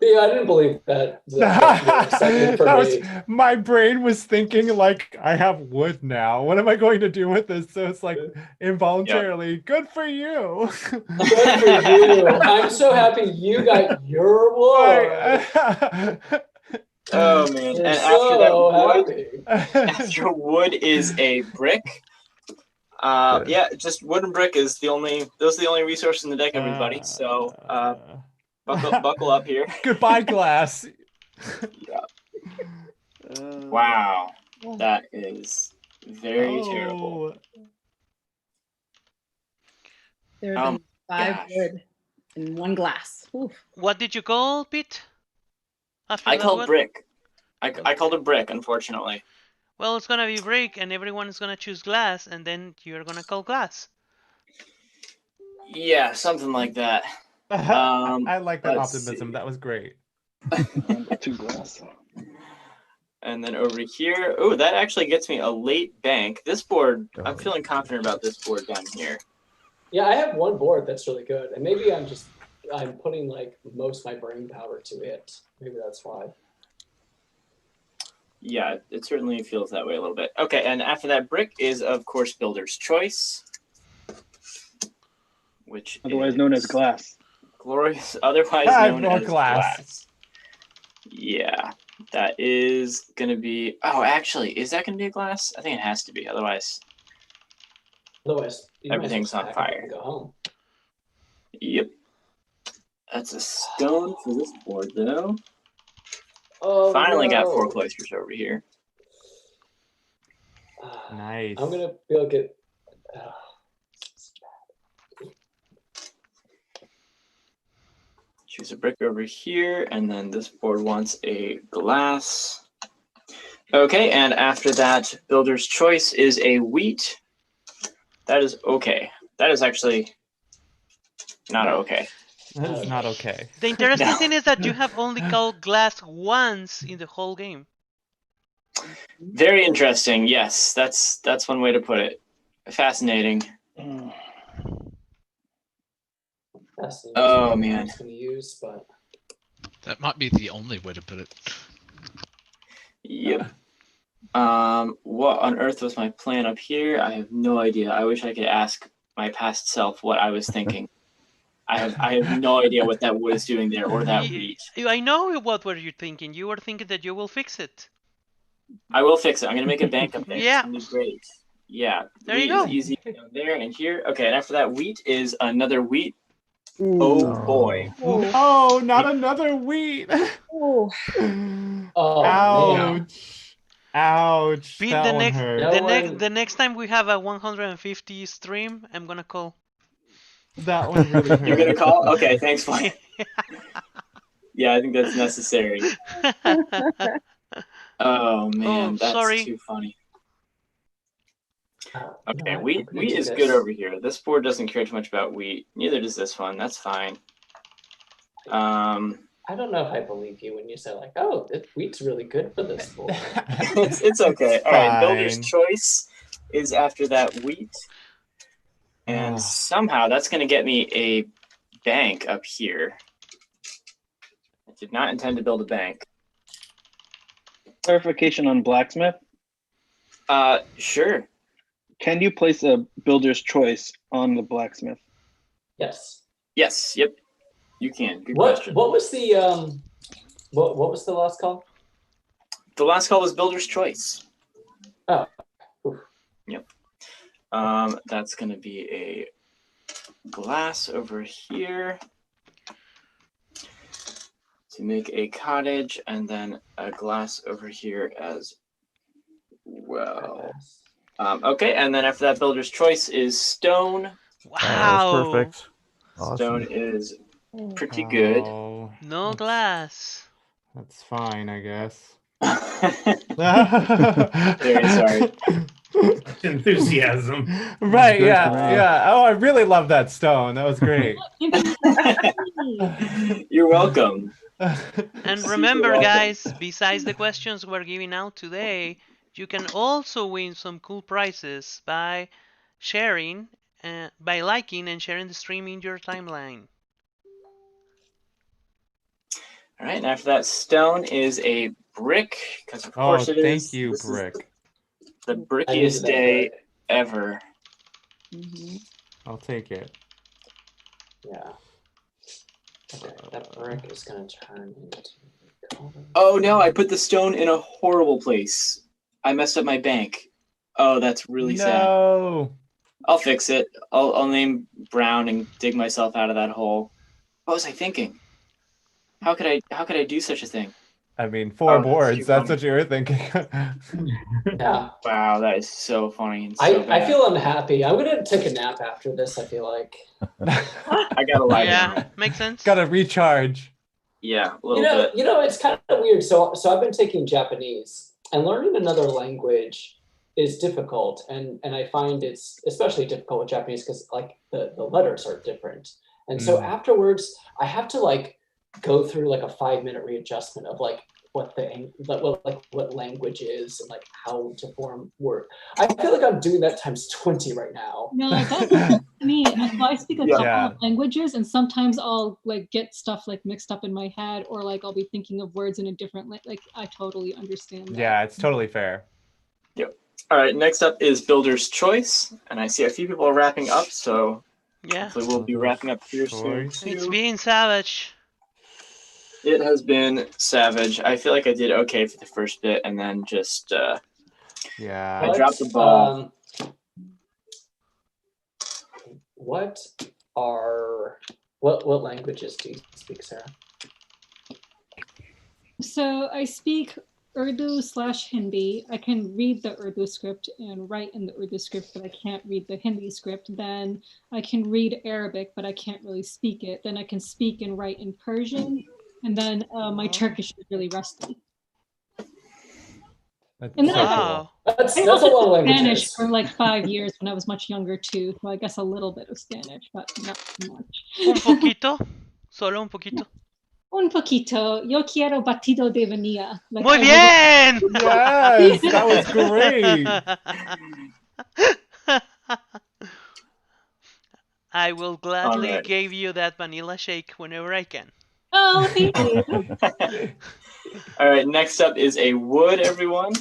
Yeah, I didn't believe that. My brain was thinking like, I have wood now. What am I going to do with this? So it's like involuntarily, good for you. Good for you. I'm so happy you got your wood. Oh man! You're and after wood is a brick. Yeah, just wood and brick is those are the only resources in the deck, everybody. So buckle up here. Goodbye, glass. Wow, that is very terrible. There have been 5 wood and 1 glass. Oof. What did you call, Pete? I called brick. I called it brick, unfortunately. Well, it's gonna be brick, and everyone is gonna choose glass, and then you're gonna call glass. Yeah, something like that. I like that optimism. That was great. 2 glass. And then over here, oh, that actually gets me a late bank. This board, I'm feeling confident about this board down here. Yeah, I have 1 board that's really good, and maybe I'm putting like most of my brain power to it. Maybe that's why. Yeah, it certainly feels that way a little bit. Okay, and after that brick is, of course, Builder's Choice, which otherwise known as glass. Glorious, otherwise known as glass. Yeah, that is going to be... Oh, actually, is that going to be a glass? I think it has to be, otherwise everything's on fire. Go home. Yep. That's a stone for this board, though. Oh, finally got 4 cloisters over here. Nice. I'm gonna be able to get. Choose a brick over here, and then this board wants a glass. Okay, and after that, Builder's Choice is a wheat. That is okay. That is actually not okay. That is not okay. The interesting thing is that you have only called glass once in the whole game. Very interesting. Yes, that's one way to put it. Fascinating. Oh man. That might be the only way to put it. Yep. What on earth was my plan up here? I have no idea. I wish I could ask my past self what I was thinking. I have no idea what that was doing there or that wheat. I know what were you thinking. You were thinking that you will fix it. I will fix it. I'm gonna make a bank up there. Yeah. It's gonna be great. Yeah. There wheat you go. Is easy down there and here. Okay, and after that wheat is another wheat. Oh boy. Oh, not another wheat. Oh. Ouch. Ouch. Pete, That the one next hurt. the next time we have a 150 stream, I'm gonna call. That one really hurt. You're gonna call? Okay, thanks, Flynn. Yeah, I think that's necessary. Oh man, that's too funny. Okay, wheat is good over here. This board doesn't care too much about wheat. Neither does this one. That's fine. I don't know if I believe you when you say like, "Oh, wheat's really good for this board." It's okay. All right, Builder's Choice is after that wheat, and somehow that's going to get me a bank up here. I did not intend to build a bank. Clarification on blacksmith. Sure. Can you place a Builder's Choice on the blacksmith? Yes. Yes. Yep. You can. Good question. What was the what was the last call? The last call was Builder's Choice. Oh. Oof. Yep. That's gonna be a glass over here to make a cottage, and then a glass over here as well. Okay, and then after that, builder's choice is stone. Oh, that's Wow. perfect. Stone Awesome. is pretty good. Oh, No glass. that's fine, I guess. Very sorry. Enthusiasm. Right, Good yeah, for me. yeah. Oh, I really love that stone. That was great. You're welcome. And Super remember, welcome. guys, besides the questions we're giving out today, you can also win some cool prizes by sharing, by liking and sharing the stream in your timeline. All right, and after that, stone is a brick, because of course it is. Thank you, This is brick. the I needed brickiest that day brick. ever. I'll take it. Yeah. Okay, that brick is gonna turn into color. Oh no, I put the stone in a horrible place. I messed up my bank. Oh, that's really sad. No. I'll fix it. I'll name brown and dig myself out of that hole. What was I thinking? How could I do such a thing? I mean, 4 Oh, that's boards. too That's funny. what you were thinking. Yeah. Wow, that is so funny and so I bad. feel unhappy. I'm gonna take a nap after this, I feel like. I gotta lie down. Yeah, makes sense. Gotta recharge. Yeah, a little bit. It's kind of weird. So I've been taking Japanese, and learning another language is difficult, and I find it's especially difficult with Japanese because like the letters are different, and so afterwards I have to like go through like a 5-minute readjustment of like what language is and like how to form word. I feel like I'm doing that times 20 right now. No, that's me. I speak a couple Yeah. of languages, and sometimes I'll like get stuff like mixed up in my head, or like I'll be thinking of words in a different like I totally understand that. Yeah, it's totally fair. Yep. All right, next up is builder's choice, and I see a few people are wrapping up, so Yeah, hopefully we'll be wrapping up here soon Choice. it's too. being savage. It has been savage. I feel like I did okay for the first bit, and then just Yeah. I dropped the ball. What languages do you speak, Sarah? So I speak Urdu/Hindi. I can read the Urdu script and write in the Urdu script, but I can't read the Hindi script. Then I can read Arabic, but I can't really speak it. Then I can speak and write in Persian. And then my Turkish is really rusty. That's And then so Wow. That's I a lot of also languages. Spanish for like 5 years when I was much younger too. So I guess a little bit of Spanish, but not too much. Un poquito, solo un poquito. Un poquito. Yo quiero batido de vanilla. Like, Muy I bien. Yes, that was great. I will gladly Alright. give you that vanilla shake whenever I can. Oh, thank you. All right, next up is a wood, everyone.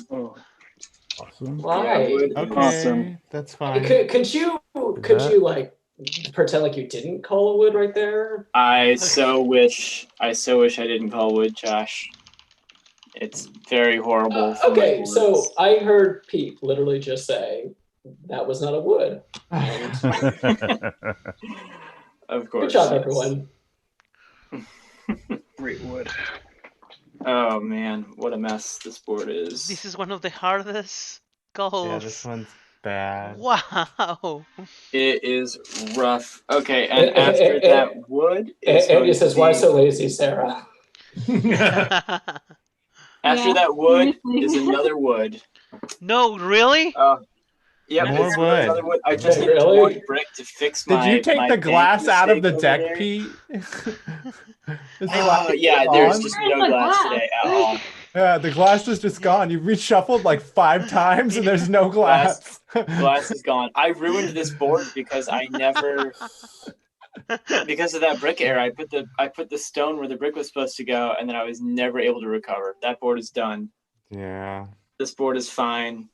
Awesome. Why? Wood. Okay, Awesome. that's fine. Could you like pretend like you didn't call a wood right there? I so wish I didn't call wood, Josh. It's very horrible. for my Okay, boards. so I heard Pete literally just say that was not a wood. And Of course. good job, yes. everyone. Great wood. Oh man, what a mess this board is. This is one of the hardest Yeah, goals. this one's bad. Wow. It is rough. Okay, and after that wood is And going he to says, "Why be- so lazy, Sarah?" After Yeah, that wood seriously. is another wood. No, really? Yep, More it's wood. another wood. I just need Really? one brick to fix my. Did you take my the bank glass out of the mistake deck, over there. Pete? Is the glass Yeah, there's gone? just Where's no the glass glass? today at all. Yeah, the glass is just gone. You've reshuffled like 5 times and there's no glass. Glass is gone. I ruined this board because I never, because of that brick error. I put the stone where the brick was supposed to go, and then I was never able to recover. That board is done. Yeah. This board is fine.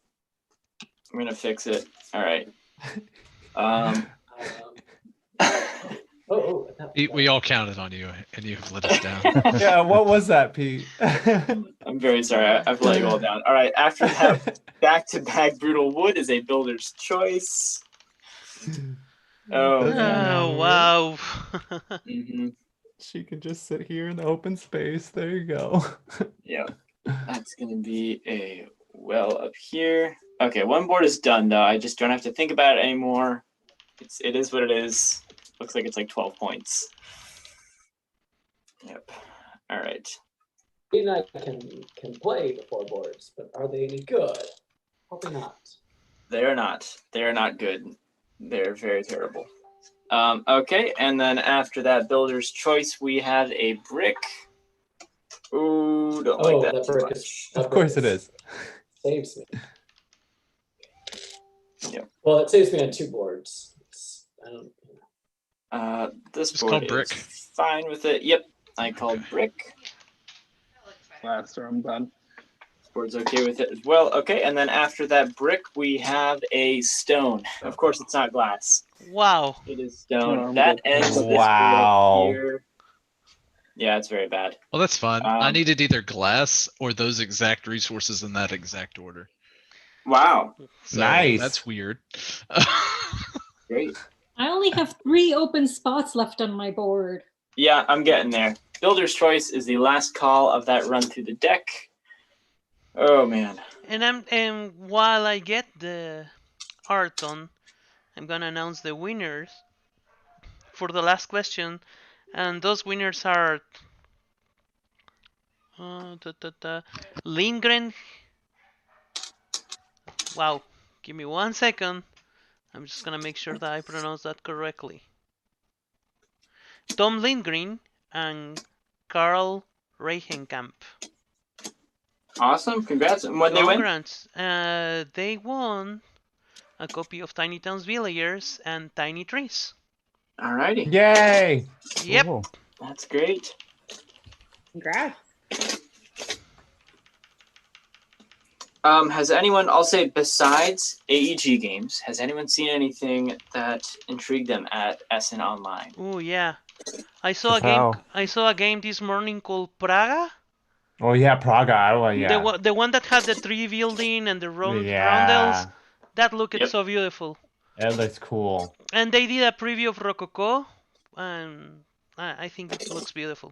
I'm gonna fix it. All right. We all counted on you, and you've let us down. Yeah, what was that, Pete? I'm very sorry. I've let you all down. All right. After that, back-to-back brutal wood is a builder's choice. Oh, Doesn't yeah. that Oh, weird? wow. Mm-hmm. She can just sit here in the open space. There you go. Yeah. That's going to be a well up here. Okay, one board is done, though. I just don't have to think about it anymore. It is what it is. Looks like it's like 12 points. Yep. All right. He and I can play the four boards, but are they any good? Probably not. They're not. They're not good. They're very terrible. Okay, and then after that builder's choice, we have a brick. Ooh, don't like that too brick much. is. Of course it is. Saves me. Yep. Well, it saves me on two boards. I don't. This Just board call brick. is fine with it. Yep, I called brick. Last turn, I'm done. This board's okay with it as well. Okay, and then after that brick, we have a stone. Of course, it's not glass. Wow. It is stone. No, I'm That good. ends this board Wow. here. Yeah, it's very bad. Well, that's fun. I Um, needed either glass or those exact resources in that exact order. Wow, So Nice. That's weird. great. I only have 3 open spots left on my board. Yeah, I'm getting there. Builder's choice is the last call of that run through the deck. Oh man. And while I get the art on, I'm gonna announce the winners for the last question, and those winners are Lindgren. Wow, give me 1 second. I'm just gonna make sure that I pronounce that correctly. Tom Lindgren and Carl Reichenkamp. Awesome. Congrats. And what they win? Congrats. They won a copy of Tiny Towns Villagers and Tiny Trees. Alrighty. Yay. Yep. Cool. That's great. Congrats. Has anyone, I'll say besides AEG games, has anyone seen anything that intrigued them at Essen Online? Oh yeah. I saw a As game. hell. I saw a game this morning called Praga. Oh yeah, Praga. Oh yeah. The one that had the tree building and the roundels. Yeah. That looked Yep. so beautiful. It looks cool. And they did a preview of Rococo, and I think it looks beautiful.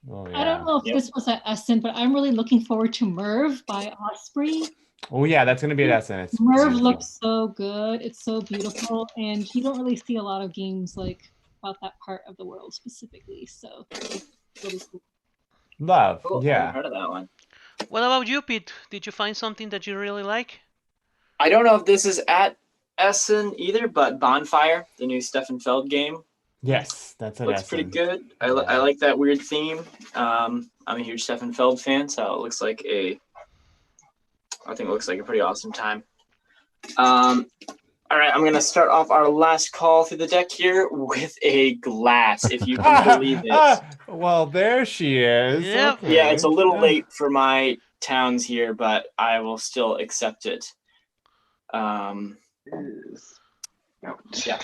Oh I don't yeah. know if this was at Essen, but I'm really looking forward to Merv by Osprey. Oh yeah, that's gonna be at Essen. It's Merv beautiful. looks so good. It's so beautiful, and you don't really see a lot of games like about that part of the world specifically. So it's really cool. Love. Cool. I haven't Yeah. heard of that one. What about you, Pete? Did you find something that you really like? I don't know if this is at Essen either, but Bonfire, the new Stefan Feld game, Yes, that's at looks Essen. pretty good. I like that weird theme. I'm a huge Stefan Feld fan, so it looks like I think it looks like a pretty awesome time. All right, I'm gonna start off our last call through the deck here with a glass, if you can believe it. Well, there she is. Yep. Okay. Yeah, it's a little Yeah. late for my towns here, but I will still accept it. Yeah,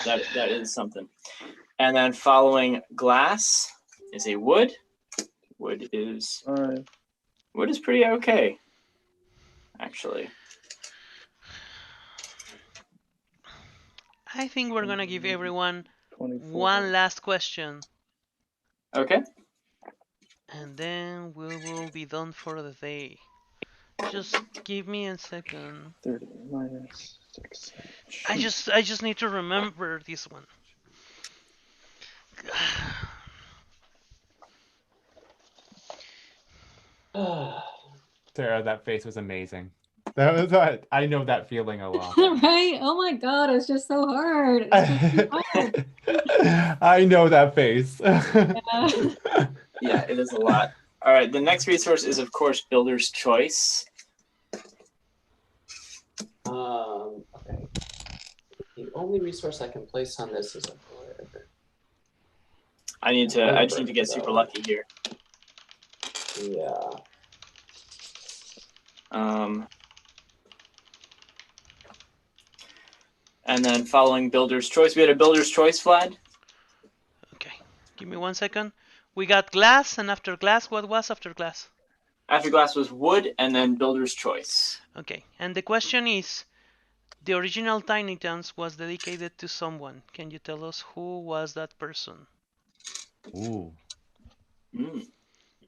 that is something. And then following glass is a wood. Wood is pretty okay, actually. I think we're gonna give everyone 24. one last question, Okay. and then we will be done for the day. Just give me a second. 30 minus 6. I just need to remember this one. Sarah, that face was amazing. That was I know that feeling a lot. Right? Oh my god, it's just so hard. It's just so hard. I know that face. Yeah. Yeah, it is a lot. All right, the next resource is, of course, Builder's Choice. Okay. The only resource I can place on this is a board. I just need to get super lucky here. Yeah. And then following Builder's Choice, we had a Builder's Choice, Vlad. Okay, give me 1 second. We got glass, and after glass, what was after glass? After glass was wood, and then Builder's Choice. Okay, and the question is, The original Tiny Towns was dedicated to someone. Can you tell us who was that person? Ooh.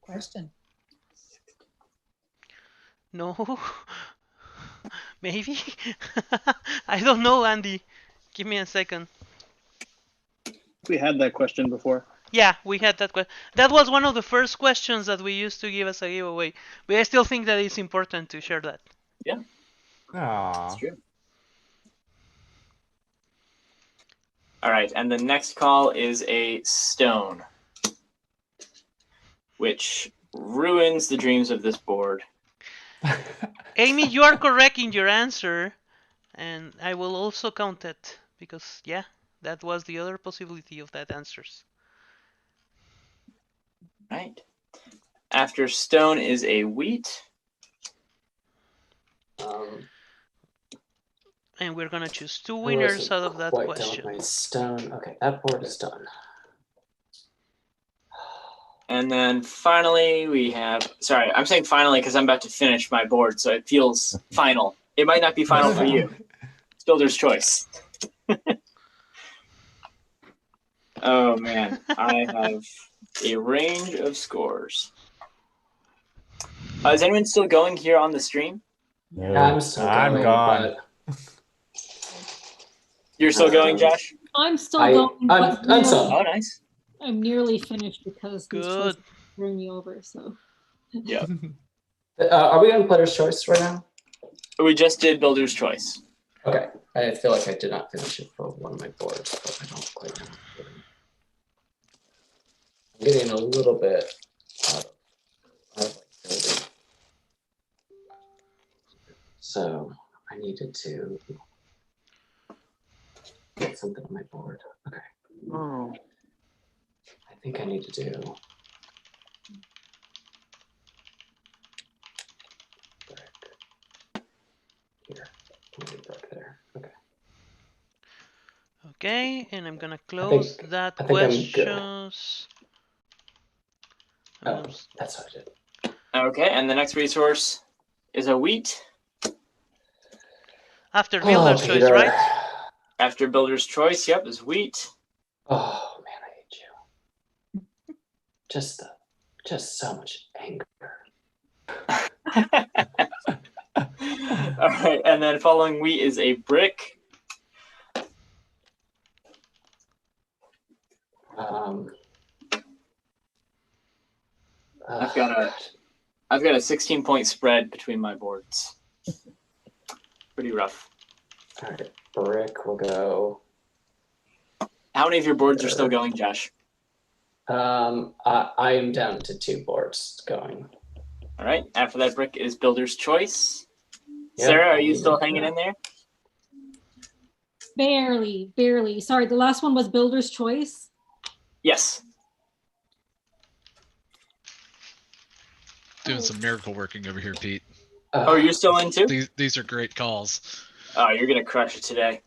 Question. No? Maybe? I don't know, Andy. Give me a second. We had that question before. Yeah, we had that question. That was one of the first questions that we used to give as a giveaway. But I still think that it's important to share that. Yeah. Aww. That's true. All right, and the next call is a stone, which ruins the dreams of this board. Amy, you are correct in your answer, and I will also count it because, yeah, that was the other possibility of that answers. Right. After stone is a wheat. And we're gonna choose two winners out of that question. My stone. Okay, that board is done. And then finally we have, sorry, I'm saying finally because I'm about to finish my board, so it feels final. It might not be final for you. It's builder's choice. Oh man, I have a range of scores. Is anyone still going here on the stream? Yeah, I'm gone. You're still going, Josh? I'm still going. I'm still. Oh, nice. I'm nearly finished because these Good. choices threw me over. So. Yeah. Are we on player's choice right now? We just did builder's choice. Okay. I feel like I did not finish it for one of my boards, but I don't quite know. I'm getting a little bit out of building. So I needed to get something on my board. Okay. Oh. I think I need to do brick here. Brick there. Okay. Okay, and I'm gonna close that I think I'm good. questions. Oh, that's what I did. Okay, and the next resource is a wheat. After builder's choice, Peter. right? After builder's choice, yep, is wheat. Oh man, I hate you. Just so much anger. All right, and then following wheat is a brick. I've got a 16-point spread between my boards. Pretty rough. All right, brick will go. How many of your boards are still going, Josh? I am down to 2 boards going. All right. After that brick is builder's choice. Yep. Sarah, are you still hanging in there? Barely, barely. Sorry, the last one was builder's choice. Yes. Doing some miracle working over here, Pete. Oh, you're still in too? These are great calls. Oh, you're gonna crush it today.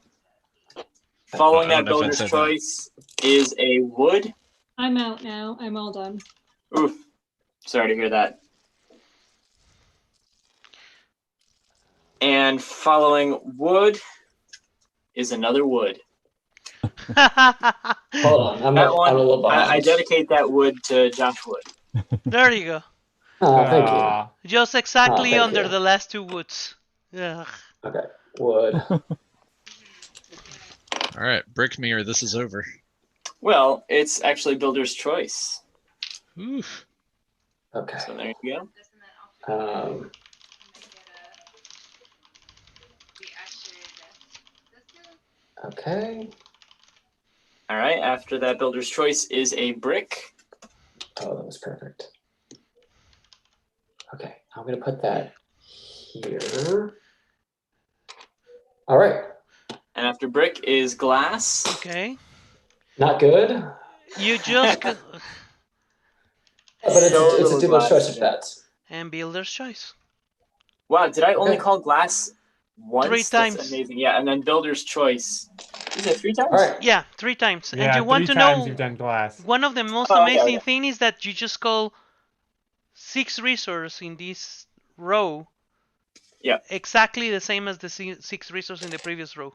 Following that builder's choice is a wood. I'm out now. I'm all done. Oof. Sorry to hear that. And following wood is another wood. Hold on, I'm a little behind. I dedicate that wood to Josh Wood. There you go. Oh, thank you. Just exactly thank under you. the last 2 woods. Ugh. Okay, wood. All right, brick me or this is over. Well, it's actually builder's choice. Oof. Okay. So there you go. Okay. All right. After that builder's choice is a brick. Oh, that was perfect. Okay, I'm gonna put that here. All right. And after brick is glass. Okay. Not good. You just but it's a dual choice of bets. And builder's choice. Wow, did I only call glass once? 3 times. That's amazing. Yeah, and then builder's choice. Is it 3 times? All right. Yeah, 3 times. Yeah, and you want 3 to times know you've done glass. one of the most okay, amazing okay. thing is that you just call 6 resources in this row Yeah. Exactly the same as the 6 resources in the previous row.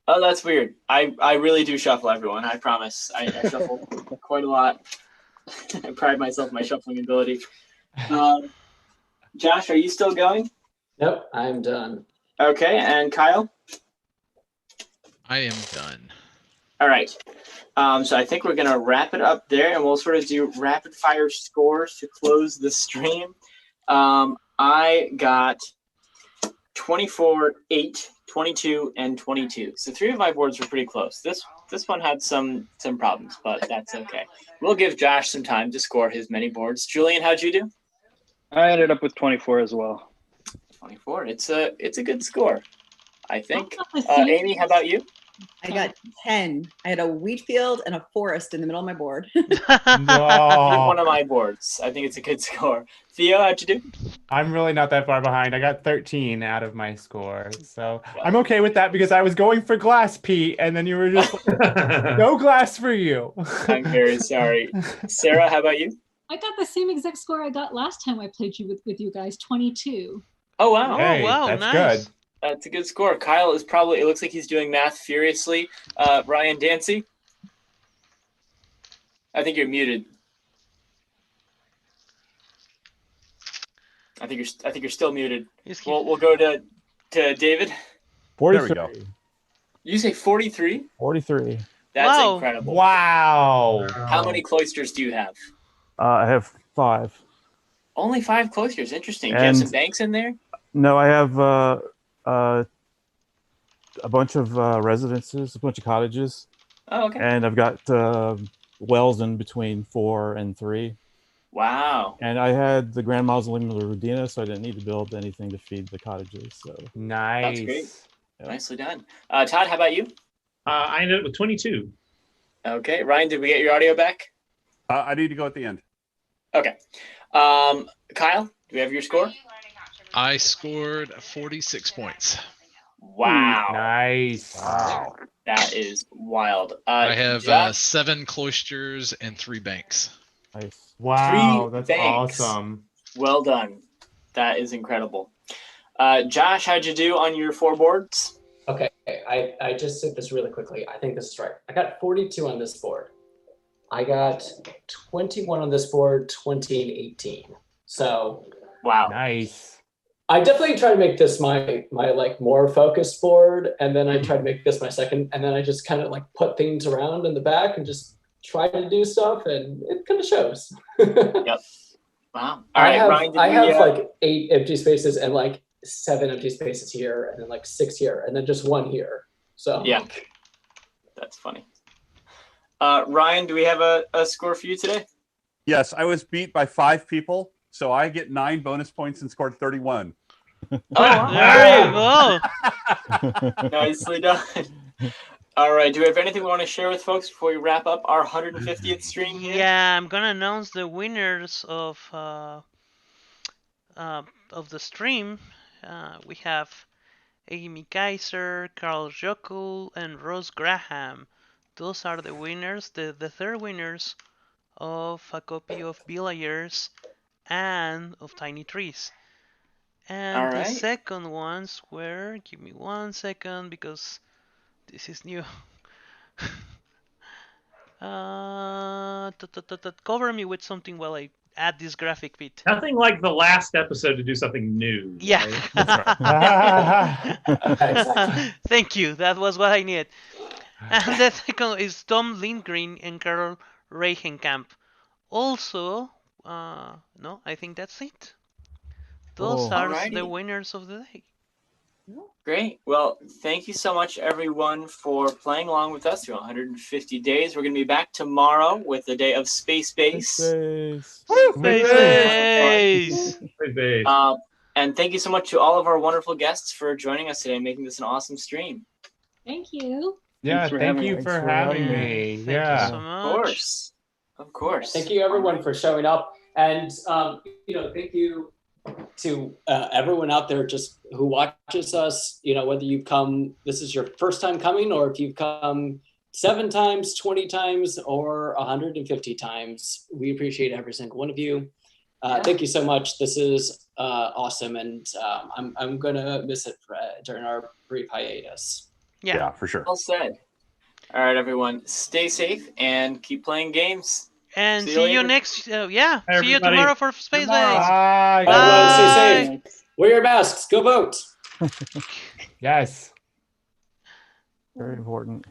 Oh, that's weird. I really do shuffle, everyone. I promise. I shuffle quite a lot. I pride myself in my shuffling ability. Josh, are you still going? Nope, I'm done. Okay, and Kyle? I am done. All right. So I think we're going to wrap it up there, and we'll sort of do rapid fire scores to close the stream. I got 24, 8, 22, and 22. So 3 of my boards were pretty close. This one had some problems, but that's okay. We'll give Josh some time to score his many boards. Julian, how'd you do? I ended up with 24 as well. 24. It's a good score, I think. I got the same. Amy, how about you? I got 10. I had a wheat field and a forest in the middle of my board. One of my boards. I think it's a good score. Theo, how'd you do? I'm really not that far behind. I got 13 out of my score. So I'm okay with that because I was going for glass, Pete, and then you were just like, no glass for you. I'm very sorry. Sarah, how about you? I got the same exact score I got last time I played with you guys, 22. Oh, wow. Hey, that's nice. Good. That's a good score. Kyle is probably, it looks like he's doing math furiously. Ryan Dancy? I think you're muted. I think you're still muted. We'll go to David. 43. There we go. You say 43? 43. That's incredible. Wow. How many cloisters do you have? I have 5. Only 5 cloisters. Interesting. Do you have some banks in there? No, I have a bunch of residences, a bunch of cottages. Oh, okay. And I've got wells in between 4 and 3. Wow. And I had the Grand Mausoleum of the Rudina, so I didn't need to build anything to feed the cottages. So nice. That's great. Yep. Nicely done. Todd, how about you? I ended up with 22. Okay. Ryan, did we get your audio back? I need to go at the end. Okay. Kyle, do we have your score? I scored 46 points. Wow. Nice. Wow. That is wild. I have 7 cloisters and 3 banks. Nice. Wow, 3 that's banks. awesome. Well done. That is incredible. Josh, how'd you do on your 4 boards? Okay, I just did this really quickly. I think this is right. I got 42 on this board. I got 21 on this board, 20 and 18. So wow. Nice. I definitely try to make this my like more focused board, and then I try to make this my second, and then I just kind of like put things around in the back and just try to do stuff, and it kind of shows. Yep. Wow. All right, Ryan, I have like 8 empty spaces and like 7 empty spaces here, and then like 6 here, and then just 1 here. So yeah, that's funny. Ryan, do we have a score for you today? Yes, I was beat by 5 people, so I get 9 bonus points and scored 31. Oh, there you go. Nicely done. All right. Do we have anything we want to share with folks before we wrap up our 150th stream here? Yeah, I'm gonna announce the winners of the stream. We have Amy Kaiser, Carl Jokul, and Rose Graham. Those are the winners, the 3rd winners of a copy of Villagers and of Tiny Trees. And the second ones were, give me 1 second because this is new. Cover me with something while I add this graphic bit. Nothing like the last episode to do something new. Yeah. Right? Thank you. That was what I needed. And the second is Tom Lindgren and Carol Reichenkamp. Also, no, I think that's it. Those are the winners of the day. Great. Well, thank you so much, everyone, for playing along with us through 150 days. We're going to be back tomorrow with the day of Space Base. Space. And thank you so much to all of our wonderful guests for joining us today and making this an awesome stream. Thank you. Yeah, thank you for having me. Thank you so much. Of course. Thank you everyone for showing up, and thank you to everyone out there just who watches us. Whether you've come, this is your first time coming, or if you've come 7 times, 20 times, or 150 times, we appreciate every single one of you. Thank you so much. This is awesome, and I'm gonna miss it during our brief hiatus. Yeah, for sure. Well said. All right, everyone, stay safe and keep playing games. And See you see you later. next. Hey, see you everybody. tomorrow for Space Tomorrow. Days. Bye. Everyone, stay Bye. safe. Wear your masks. Go vote. Yes. Very important.